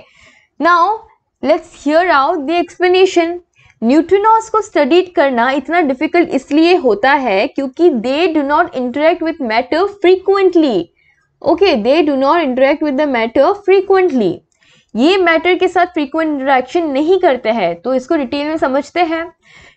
now let's here out the explanation. Neutrinos को स्टडी करना इतना डिफिकल्ट इसलिए होता है क्योंकि दे do not interact with matter frequently. Okay, they do not interact with the matter frequently. ये matter के साथ फ्रीक्वेंट इंटरेक्शन नहीं करते हैं, तो इसको डिटेल में समझते हैं।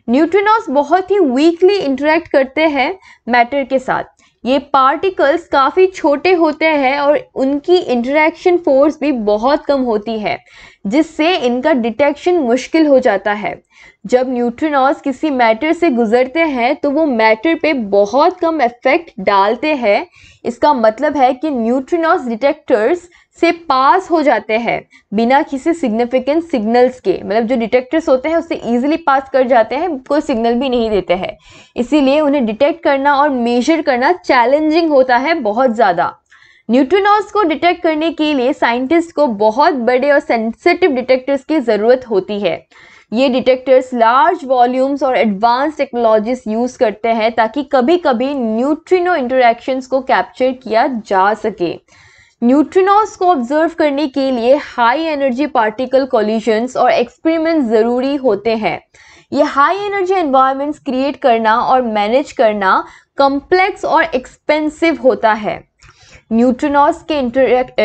न्यूट्रिनोस बहुत ही वीकली इंटरेक्ट करते हैं मैटर के साथ। ये पार्टिकल्स काफ़ी छोटे होते हैं और उनकी इंटरेक्शन फोर्स भी बहुत कम होती है। जिससे इनका डिटेक्शन मुश्किल हो जाता है। जब न्यूट्रिनॉस किसी मैटर से गुजरते हैं तो वो मैटर पे बहुत कम इफेक्ट डालते हैं। इसका मतलब है कि न्यूट्रिनॉस डिटेक्टर्स से पास हो जाते हैं बिना किसी सिग्निफिकेंट सिग्नल्स के, मतलब जो डिटेक्टर्स होते हैं उससे इजीली पास कर जाते हैं, कोई सिग्नल भी नहीं देते हैं। इसीलिए उन्हें डिटेक्ट करना और मेजर करना चैलेंजिंग होता है बहुत ज़्यादा। न्यूट्रिनॉस को डिटेक्ट करने के लिए साइंटिस्ट को बहुत बड़े और सेंसिटिव डिटेक्टर्स की ज़रूरत होती है। ये डिटेक्टर्स लार्ज वॉल्यूम्स और एडवांस टेक्नोलॉजीज यूज़ करते हैं ताकि कभी कभी न्यूट्रिनो इंटरैक्शंस को कैप्चर किया जा सके। न्यूट्रिनोस को ऑब्जर्व करने के लिए हाई एनर्जी पार्टिकल कोलिजन्स और एक्सपेरिमेंट्स ज़रूरी होते हैं। ये हाई एनर्जी एनवायरनमेंट्स क्रिएट करना और मैनेज करना कॉम्प्लेक्स और एक्सपेंसिव होता है। न्यूट्रिनोस के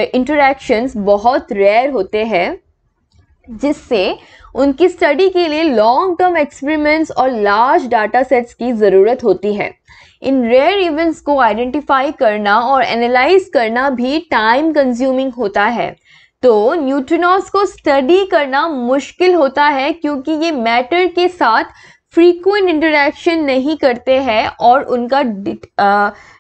इंटरैक्शंस बहुत रेयर होते हैं, जिससे उनकी स्टडी के लिए लॉन्ग टर्म एक्सपेरिमेंट्स और लार्ज डाटा सेट्स की ज़रूरत होती है। इन रेयर इवेंट्स को आइडेंटिफाई करना और एनालाइज करना भी टाइम कंज्यूमिंग होता है। तो न्यूट्रिनोस को स्टडी करना मुश्किल होता है क्योंकि ये मैटर के साथ फ्रीक्वेंट इंटरैक्शन नहीं करते हैं और उनका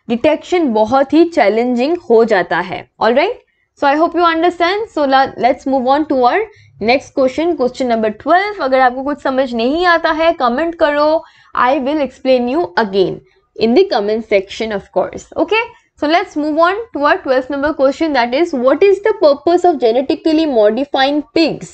डिटेक्शन बहुत ही चैलेंजिंग हो जाता है। Alright, so I hope you understand. So let's move on to our next question number 12। अगर आपको कुछ समझ नहीं आता है कमेंट करो, I will explain you again in the comment section, of course. Okay, so let's move on to our 12th number question, that is, what is the purpose of genetically modifying pigs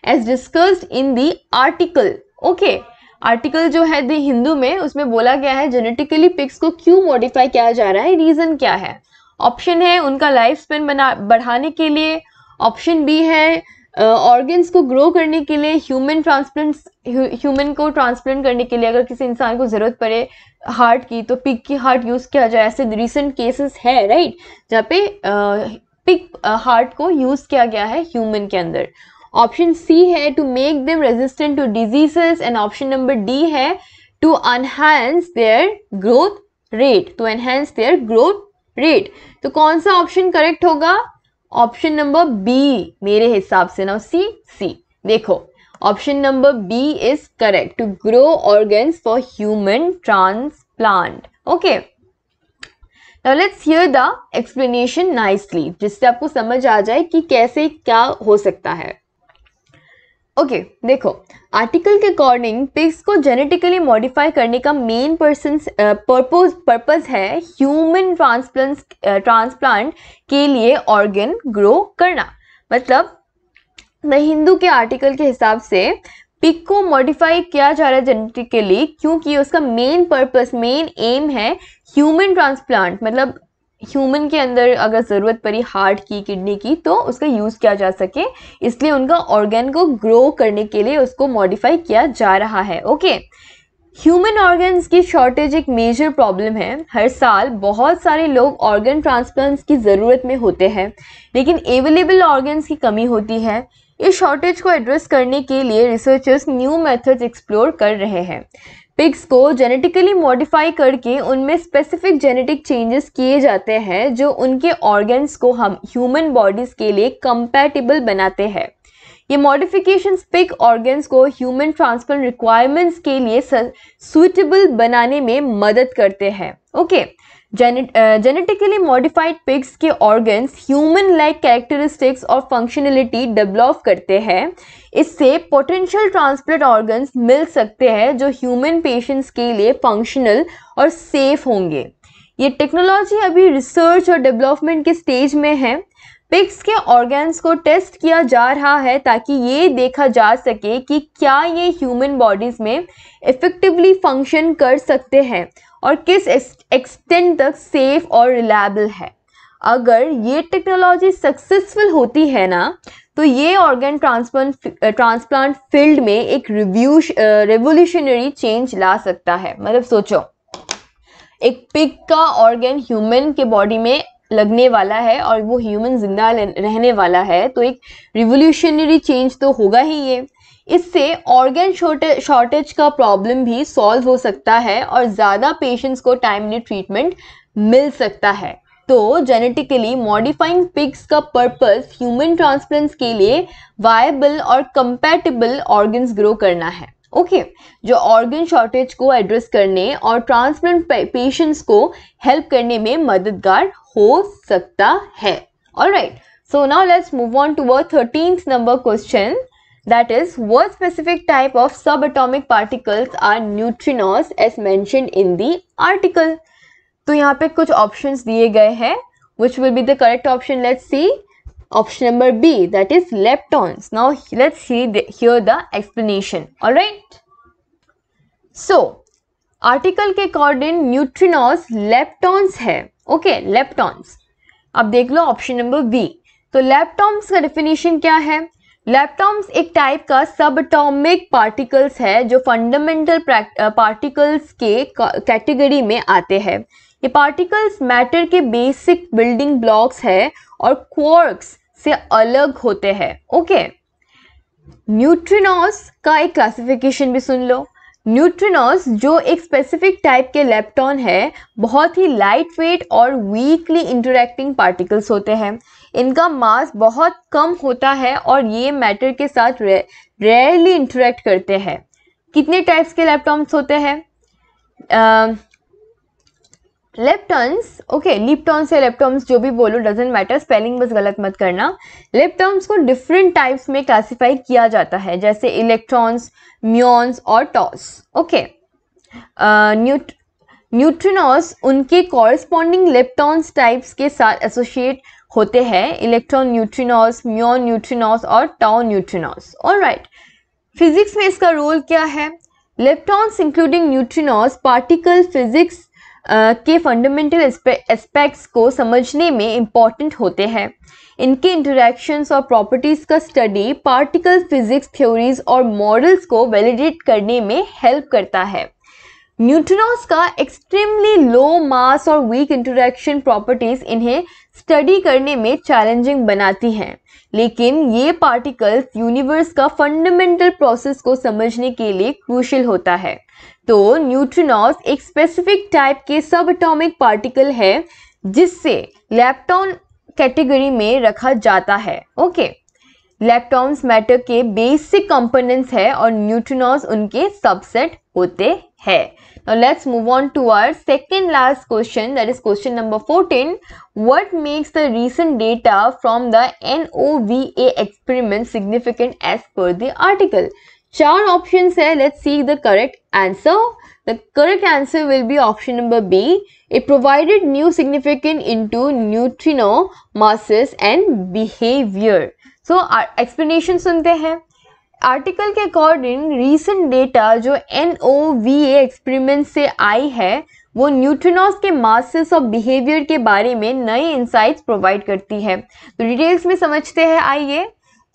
as discussed in the article? Okay, article जो है the Hindu में, उसमें बोला गया है genetically pigs को क्यों modify किया जा रहा है, रीजन क्या है। ऑप्शन है उनका लाइफ स्पेन बढ़ाने के लिए, ऑप्शन बी है ऑर्गन्स को ग्रो करने के लिए, ह्यूमन को ट्रांसप्लांट करने के लिए, अगर किसी इंसान को ज़रूरत पड़े हार्ट की तो पिग की हार्ट यूज़ किया जाए। ऐसे रिसेंट केसेस है राइट, जहाँ पे पिग हार्ट को यूज़ किया गया है ह्यूमन के अंदर। ऑप्शन सी है to make them resistant to diseases, and option number D है to enhance their growth rate. तो कौन सा ऑप्शन करेक्ट होगा? ऑप्शन नंबर बी मेरे हिसाब से ना, सी देखो, option number B is correct, to grow organs for human transplant. Okay, now let's hear the explanation nicely, जिससे आपको समझ आ जाए कि कैसे क्या हो सकता है। ओके, देखो, आर्टिकल के अकॉर्डिंग पिग्स को जेनेटिकली मॉडिफाई करने का मेन पर्पस है ह्यूमन ट्रांसप्लांट के लिए ऑर्गन ग्रो करना। मतलब द हिंदू के आर्टिकल के हिसाब से पिग को मॉडिफाई किया जा रहा है जेनेटिकली क्योंकि उसका मेन एम है ह्यूमन ट्रांसप्लांट, मतलब ह्यूमन के अंदर अगर ज़रूरत पड़ी हार्ट की, किडनी की, तो उसका यूज़ किया जा सके, इसलिए उनका ऑर्गन को ग्रो करने के लिए उसको मॉडिफाई किया जा रहा है। ओके, ह्यूमन ऑर्गन्स की शॉर्टेज एक मेजर प्रॉब्लम है। हर साल बहुत सारे लोग ऑर्गन ट्रांसप्लांट्स की ज़रूरत में होते हैं, लेकिन अवेलेबल ऑर्गन्स की कमी होती है। इस शॉर्टेज को एड्रेस करने के लिए रिसर्चर्स न्यू मेथड्स एक्सप्लोर कर रहे हैं। पिग्स को जेनेटिकली मॉडिफाई करके उनमें स्पेसिफिक जेनेटिक चेंजेस किए जाते हैं जो उनके ऑर्गन्स को हम ह्यूमन बॉडीज़ के लिए कंपैटिबल बनाते हैं। ये मॉडिफिकेशंस पिग ऑर्गन्स को ह्यूमन ट्रांसप्लांट रिक्वायरमेंट्स के लिए सूटेबल बनाने में मदद करते हैं। ओके, जेनेटिकली मॉडिफाइड पिग्स के ऑर्गन्स ह्यूमन लाइक कैरेक्टरिस्टिक्स और फंक्शनलिटी डेवलप करते हैं। इससे पोटेंशियल ट्रांसप्लांट ऑर्गन्स मिल सकते हैं जो ह्यूमन पेशेंट्स के लिए फंक्शनल और सेफ होंगे। ये टेक्नोलॉजी अभी रिसर्च और डेवलपमेंट के स्टेज में है। पिग्स के ऑर्गन्स को टेस्ट किया जा रहा है ताकि ये देखा जा सके कि क्या ये ह्यूमन बॉडीज़ में इफेक्टिवली फंक्शन कर सकते हैं और किस एक्सटेंट तक सेफ और रिलायबल है। अगर ये टेक्नोलॉजी सक्सेसफुल होती है ना, तो ये ऑर्गन ट्रांसप्लांट फील्ड में एक रेवोल्यूशनरी चेंज ला सकता है। मतलब सोचो, एक पिग का ऑर्गन ह्यूमन के बॉडी में लगने वाला है और वो ह्यूमन जिंदा रहने वाला है, तो एक रिवोल्यूशनरी चेंज तो होगा ही ये। इससे ऑर्गन शॉर्टेज का प्रॉब्लम भी सॉल्व हो सकता है और ज़्यादा पेशेंट्स को टाइमली ट्रीटमेंट मिल सकता है। तो जेनेटिकली मॉडिफाइंग पिग्स का पर्पस ह्यूमन ट्रांसप्लांट्स के लिए वायबल और कंपैटिबल ऑर्गन्स ग्रो करना है। ओके, जो ऑर्गन शॉर्टेज को एड्रेस करने और ट्रांसप्लांट पेशेंट्स को हेल्प करने में मददगार हो सकता है। Alright, so now let's move on to our 13th number question, that is, what specific type of subatomic particles are neutrinos as mentioned in the article? तो यहाँ पे कुछ options दिए गए हैं, which will be the correct option? Let's see. Option number B, that is leptons. Now let's hear the explanation. All right. So article के according neutrinos leptons है. Okay, leptons. अब देख लो ऑप्शन नंबर बी। तो leptons का definition क्या है? Leptons एक type का सब एटॉमिक पार्टिकल्स है जो फंडामेंटल पार्टिकल्स के कैटेगरी में आते हैं। ये पार्टिकल्स मैटर के बेसिक बिल्डिंग ब्लॉक्स है और क्वार्क्स से अलग होते हैं। ओके, न्यूट्रिनोस का एक क्लासिफिकेशन भी सुन लो। न्यूट्रिनोस जो एक स्पेसिफिक टाइप के लेप्टॉन है, बहुत ही लाइट वेट और वीकली इंटरैक्टिंग पार्टिकल्स होते हैं। इनका मास बहुत कम होता है और ये मैटर के साथ रेयरली इंटरैक्ट करते हैं। कितने टाइप्स के लेप्टॉन्स होते हैं? लेप्टॉन्स, ओके, लिप्टॉन्स या लेप्टॉन्स जो भी बोलो, डजेंट मैटर, स्पेलिंग बस गलत मत करना। लेप्टॉन्स को डिफरेंट टाइप्स में क्लासिफाई किया जाता है, जैसे इलेक्ट्रॉन्स, म्यून्स और टॉस। ओके, न्यूट्रिनोस उनके कॉरस्पॉन्डिंग लेप्टॉन्स टाइप्स के साथ एसोसिएट होते हैं, इलेक्ट्रॉन न्यूट्रिनोस, म्यून न्यूट्रिनोस और टाउ न्यूट्रिनोस। ऑलराइट, फिजिक्स में इसका रोल क्या है? Leptons including neutrinos particle physics के फंडामेंटल एस्पेक्ट्स को समझने में इम्पॉर्टेंट होते हैं। इनके इंटरैक्शंस और प्रॉपर्टीज का स्टडी पार्टिकल फिजिक्स थ्योरीज और मॉडल्स को वैलिडेट करने में हेल्प करता है। न्यूट्रिनोस का एक्सट्रीमली लो मास और वीक इंटरैक्शन प्रॉपर्टीज इन्हें स्टडी करने में चैलेंजिंग बनाती हैं, लेकिन ये पार्टिकल्स यूनिवर्स का फंडामेंटल प्रोसेस को समझने के लिए क्रूशियल होता है। तो न्यूट्रिनोस एक स्पेसिफिक टाइप के सब एटॉमिक पार्टिकल है जिससे लेप्टॉन कैटेगरी में रखा जाता है। ओके, लेप्टॉन्स मैटर के बेसिक कंपोनेंट्स है और न्यूट्रिनोस उनके सबसेट होते हैं। Now let's move on to our second last question, that is question number 14. What makes the recent data from the NOVA experiment significant as per the article? चार options है, let's see the correct answer. The correct answer will be option number B. It provided new significance into neutrino masses and behavior. So explanation सुनते हैं। Article के according recent data जो NOVA experiment से आई है वो neutrinos के masses और behaviour के बारे में नए इंसाइट्स प्रोवाइड करती है। तो डिटेल्स में समझते हैं, आइए।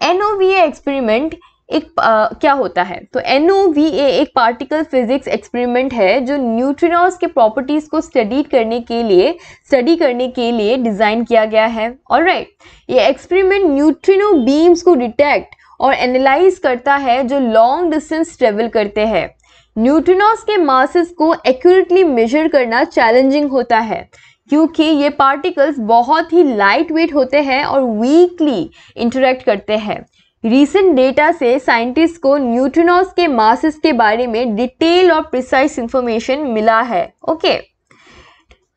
NOVA एक्सपेरिमेंट एक क्या होता है? तो NOVA एक पार्टिकल फिजिक्स एक्सपेरिमेंट है जो न्यूट्रिनोस के प्रॉपर्टीज को स्टडी करने के लिए डिजाइन किया गया है। ऑलराइट, ये एक्सपेरिमेंट न्यूट्रिनो बीम्स को डिटेक्ट और एनालाइज करता है जो लॉन्ग डिस्टेंस ट्रेवल करते हैं। न्यूट्रिनोस के मासेस को एक्यूरेटली मेजर करना चैलेंजिंग होता है क्योंकि ये पार्टिकल्स बहुत ही लाइट वेट होते हैं और वीकली इंटरैक्ट करते हैं। रीसेंट डेटा से साइंटिस्ट को न्यूट्रिनोस के मासेस के बारे में डिटेल और प्रिसाइज इंफॉर्मेशन मिला है। ओके,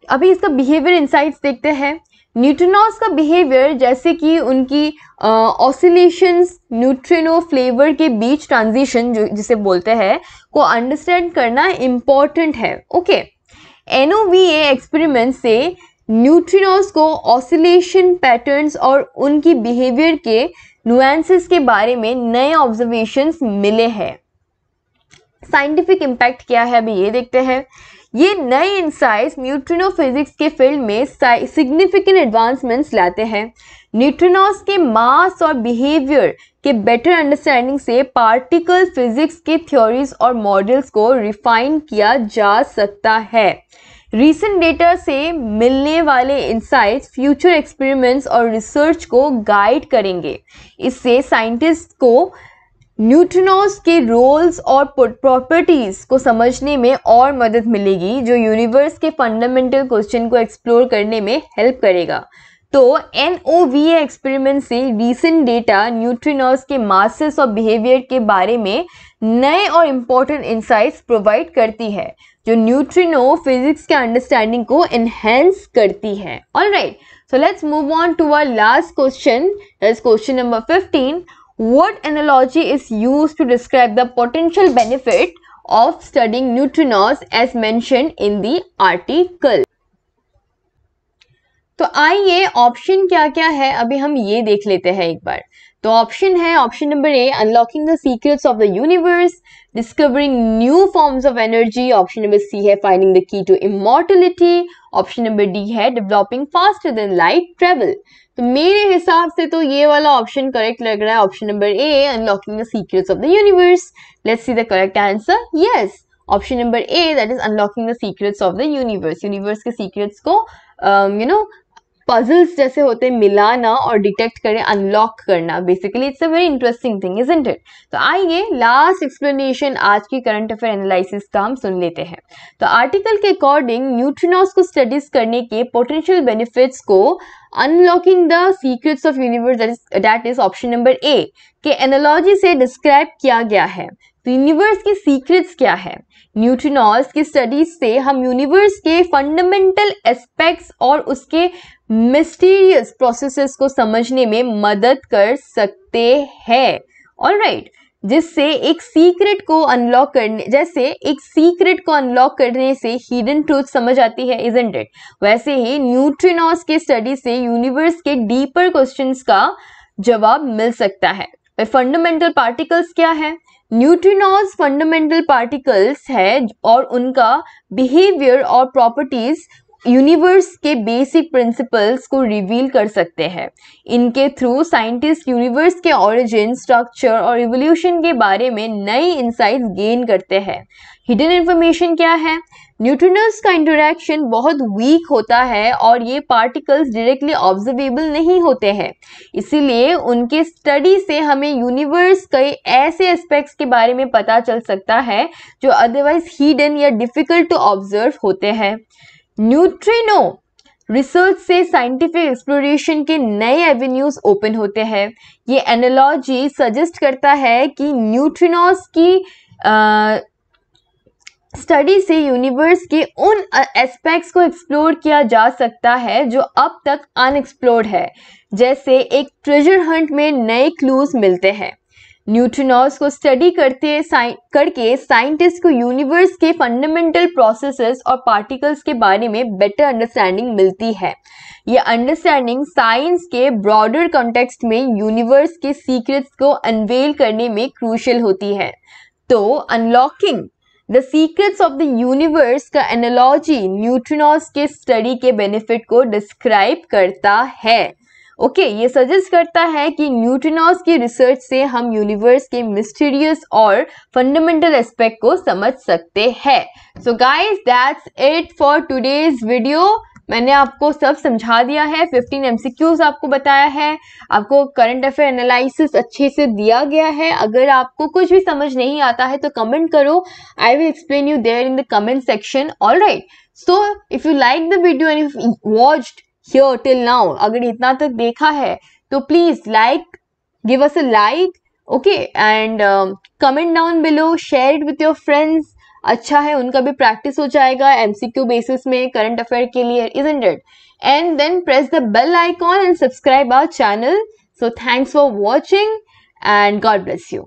अभी इसका बिहेवियर इंसाइट्स देखते हैं। न्यूट्रिनोस का बिहेवियर, जैसे कि उनकी ऑसिलेशंस, न्यूट्रिनो फ्लेवर के बीच ट्रांजिशन जो जिसे बोलते हैं, को अंडरस्टैंड करना इम्पॉर्टेंट है। ओके, NOVA एक्सपेरिमेंट से न्यूट्रिनोस को ऑसिलेशन पैटर्न्स और उनकी बिहेवियर के नुएंसेस के बारे में नए ऑब्जर्वेशंस मिले हैं। साइंटिफिक इम्पैक्ट क्या है अभी ये देखते हैं। ये नए इंसाइट्स न्यूट्रिनो फिजिक्स के फील्ड में सिग्निफिकेंट एडवांसमेंट्स लाते हैं। न्यूट्रिनोस के मास और बिहेवियर के बेटर अंडरस्टैंडिंग से पार्टिकल फिजिक्स के थ्योरीज और मॉडल्स को रिफाइन किया जा सकता है। रीसेंट डेटा से मिलने वाले इंसाइट्स फ्यूचर एक्सपेरिमेंट्स और रिसर्च को गाइड करेंगे। इससे साइंटिस्ट को न्यूट्रिनोज के रोल्स और प्रॉपर्टीज को समझने में और मदद मिलेगी, जो यूनिवर्स के फंडामेंटल क्वेश्चन को एक्सप्लोर करने में हेल्प करेगा। तो NOVA एक्सपेरिमेंट से रीसेंट डेटा न्यूट्रिनोज के मासेस और बिहेवियर के बारे में नए और इम्पोर्टेंट इंसाइट्स प्रोवाइड करती है, जो न्यूट्रिनो फिजिक्स के अंडरस्टैंडिंग को एनहेंस करती है। Alright, so let's move on to our last question, that is question number 15. What analogy is used to describe the potential benefit of studying neutrinos as mentioned in the article? तो आइए option क्या क्या है अभी हम ये देख लेते हैं एक बार। तो ऑप्शन है, option number A, unlocking the secrets of the universe, discovering new forms of energy. Option number C है, finding the key to immortality. Option number D है, developing faster than light travel. तो मेरे हिसाब से तो ये वाला ऑप्शन करेक्ट लग रहा है, option number A, unlocking the secrets of the universe. Let's see the correct answer. Yes, option number A, that is unlocking the secrets of the universe. Universe के सीक्रेट्स को पजल्स जैसे होते हैं, मिलाना और डिटेक्ट करें, अनलॉक करना। Basically it's a very interesting thing, isn't it? तो आइए लास्ट एक्सप्लेनेशन आज की करंट अफेयर एनालिसिस का हम सुन लेते हैं। तो आर्टिकल के अकॉर्डिंग न्यूट्रिनोज को स्टडीज करने के पोटेंशियल बेनिफिट्स को unlocking the secrets of universe, that is option number ए, के एनालॉजी से डिस्क्राइब किया गया है। तो यूनिवर्स की सीक्रेट्स क्या है? न्यूट्रिनोज की स्टडीज से हम यूनिवर्स के फंडामेंटल एस्पेक्ट्स और उसके मिस्टीरियस प्रोसेसेस को समझने में मदद कर सकते हैं। ऑलराइट, जिससे एक सीक्रेट को अनलॉक करने, जैसे एक सीक्रेट को अनलॉक करने से हिडन ट्रूथ समझ आती है, इजंट इट? वैसे ही न्यूट्रिनोज के स्टडी से यूनिवर्स के डीपर क्वेश्चंस का जवाब मिल सकता है। फंडामेंटल पार्टिकल्स क्या है? न्यूट्रिनोज फंडामेंटल पार्टिकल्स है और उनका बिहेवियर और प्रॉपर्टीज यूनिवर्स के बेसिक प्रिंसिपल्स को रिवील कर सकते हैं। इनके थ्रू साइंटिस्ट यूनिवर्स के ओरिजिन, स्ट्रक्चर और इवोल्यूशन के बारे में नई इंसाइट्स गेन करते हैं। हिडन इंफॉर्मेशन क्या है? न्यूट्रिनोज का इंटरेक्शन बहुत वीक होता है और ये पार्टिकल्स डायरेक्टली ऑब्जर्वेबल नहीं होते हैं, इसीलिए उनके स्टडी से हमें यूनिवर्स के ऐसे एस्पेक्ट्स के बारे में पता चल सकता है जो अदरवाइज हिडन या डिफिकल्ट टू ऑब्जर्व होते हैं। न्यूट्रिनो रिसर्च से साइंटिफिक एक्सप्लोरेशन के नए एवेन्यूज ओपन होते हैं। ये एनालॉजी सजेस्ट करता है कि न्यूट्रिनोज की स्टडी से यूनिवर्स के उन एस्पेक्ट्स को एक्सप्लोर किया जा सकता है जो अब तक अनएक्सप्लोर्ड है, जैसे एक ट्रेजर हंट में नए क्लूज मिलते हैं। न्यूट्रिनोज को स्टडी करके साइंटिस्ट को यूनिवर्स के फंडामेंटल प्रोसेसेस और पार्टिकल्स के बारे में बेटर अंडरस्टैंडिंग मिलती है। ये अंडरस्टैंडिंग साइंस के ब्रॉडर कॉन्टेक्स्ट में यूनिवर्स के सीक्रेट्स को अनवेल करने में क्रूशियल होती है। तो unlocking the secrets of the universe का एनालॉजी न्यूट्रिनोज के स्टडी के बेनिफिट को डिस्क्राइब करता है। ओके, ये सजेस्ट करता है कि न्यूट्रिनोज की रिसर्च से हम यूनिवर्स के मिस्टीरियस और फंडामेंटल एस्पेक्ट को समझ सकते हैं। So guys, that's it for today's video. मैंने आपको सब समझा दिया है, 15 MCQs आपको बताया है, आपको करंट अफेयर एनालिसिस अच्छे से दिया गया है। अगर आपको कुछ भी समझ नहीं आता है तो कमेंट करो, I will explain you there in the comment section. Alright, so if you like the video and if you watched here till now, अगर इतना तक देखा है तो please give us a like, okay, and comment down below, share it with your friends. अच्छा है, उनका भी प्रैक्टिस हो जाएगा MCQ बेसिस में करंट अफेयर के लिए, isn't it? And then press the bell icon and subscribe our channel. So thanks for watching and God bless you.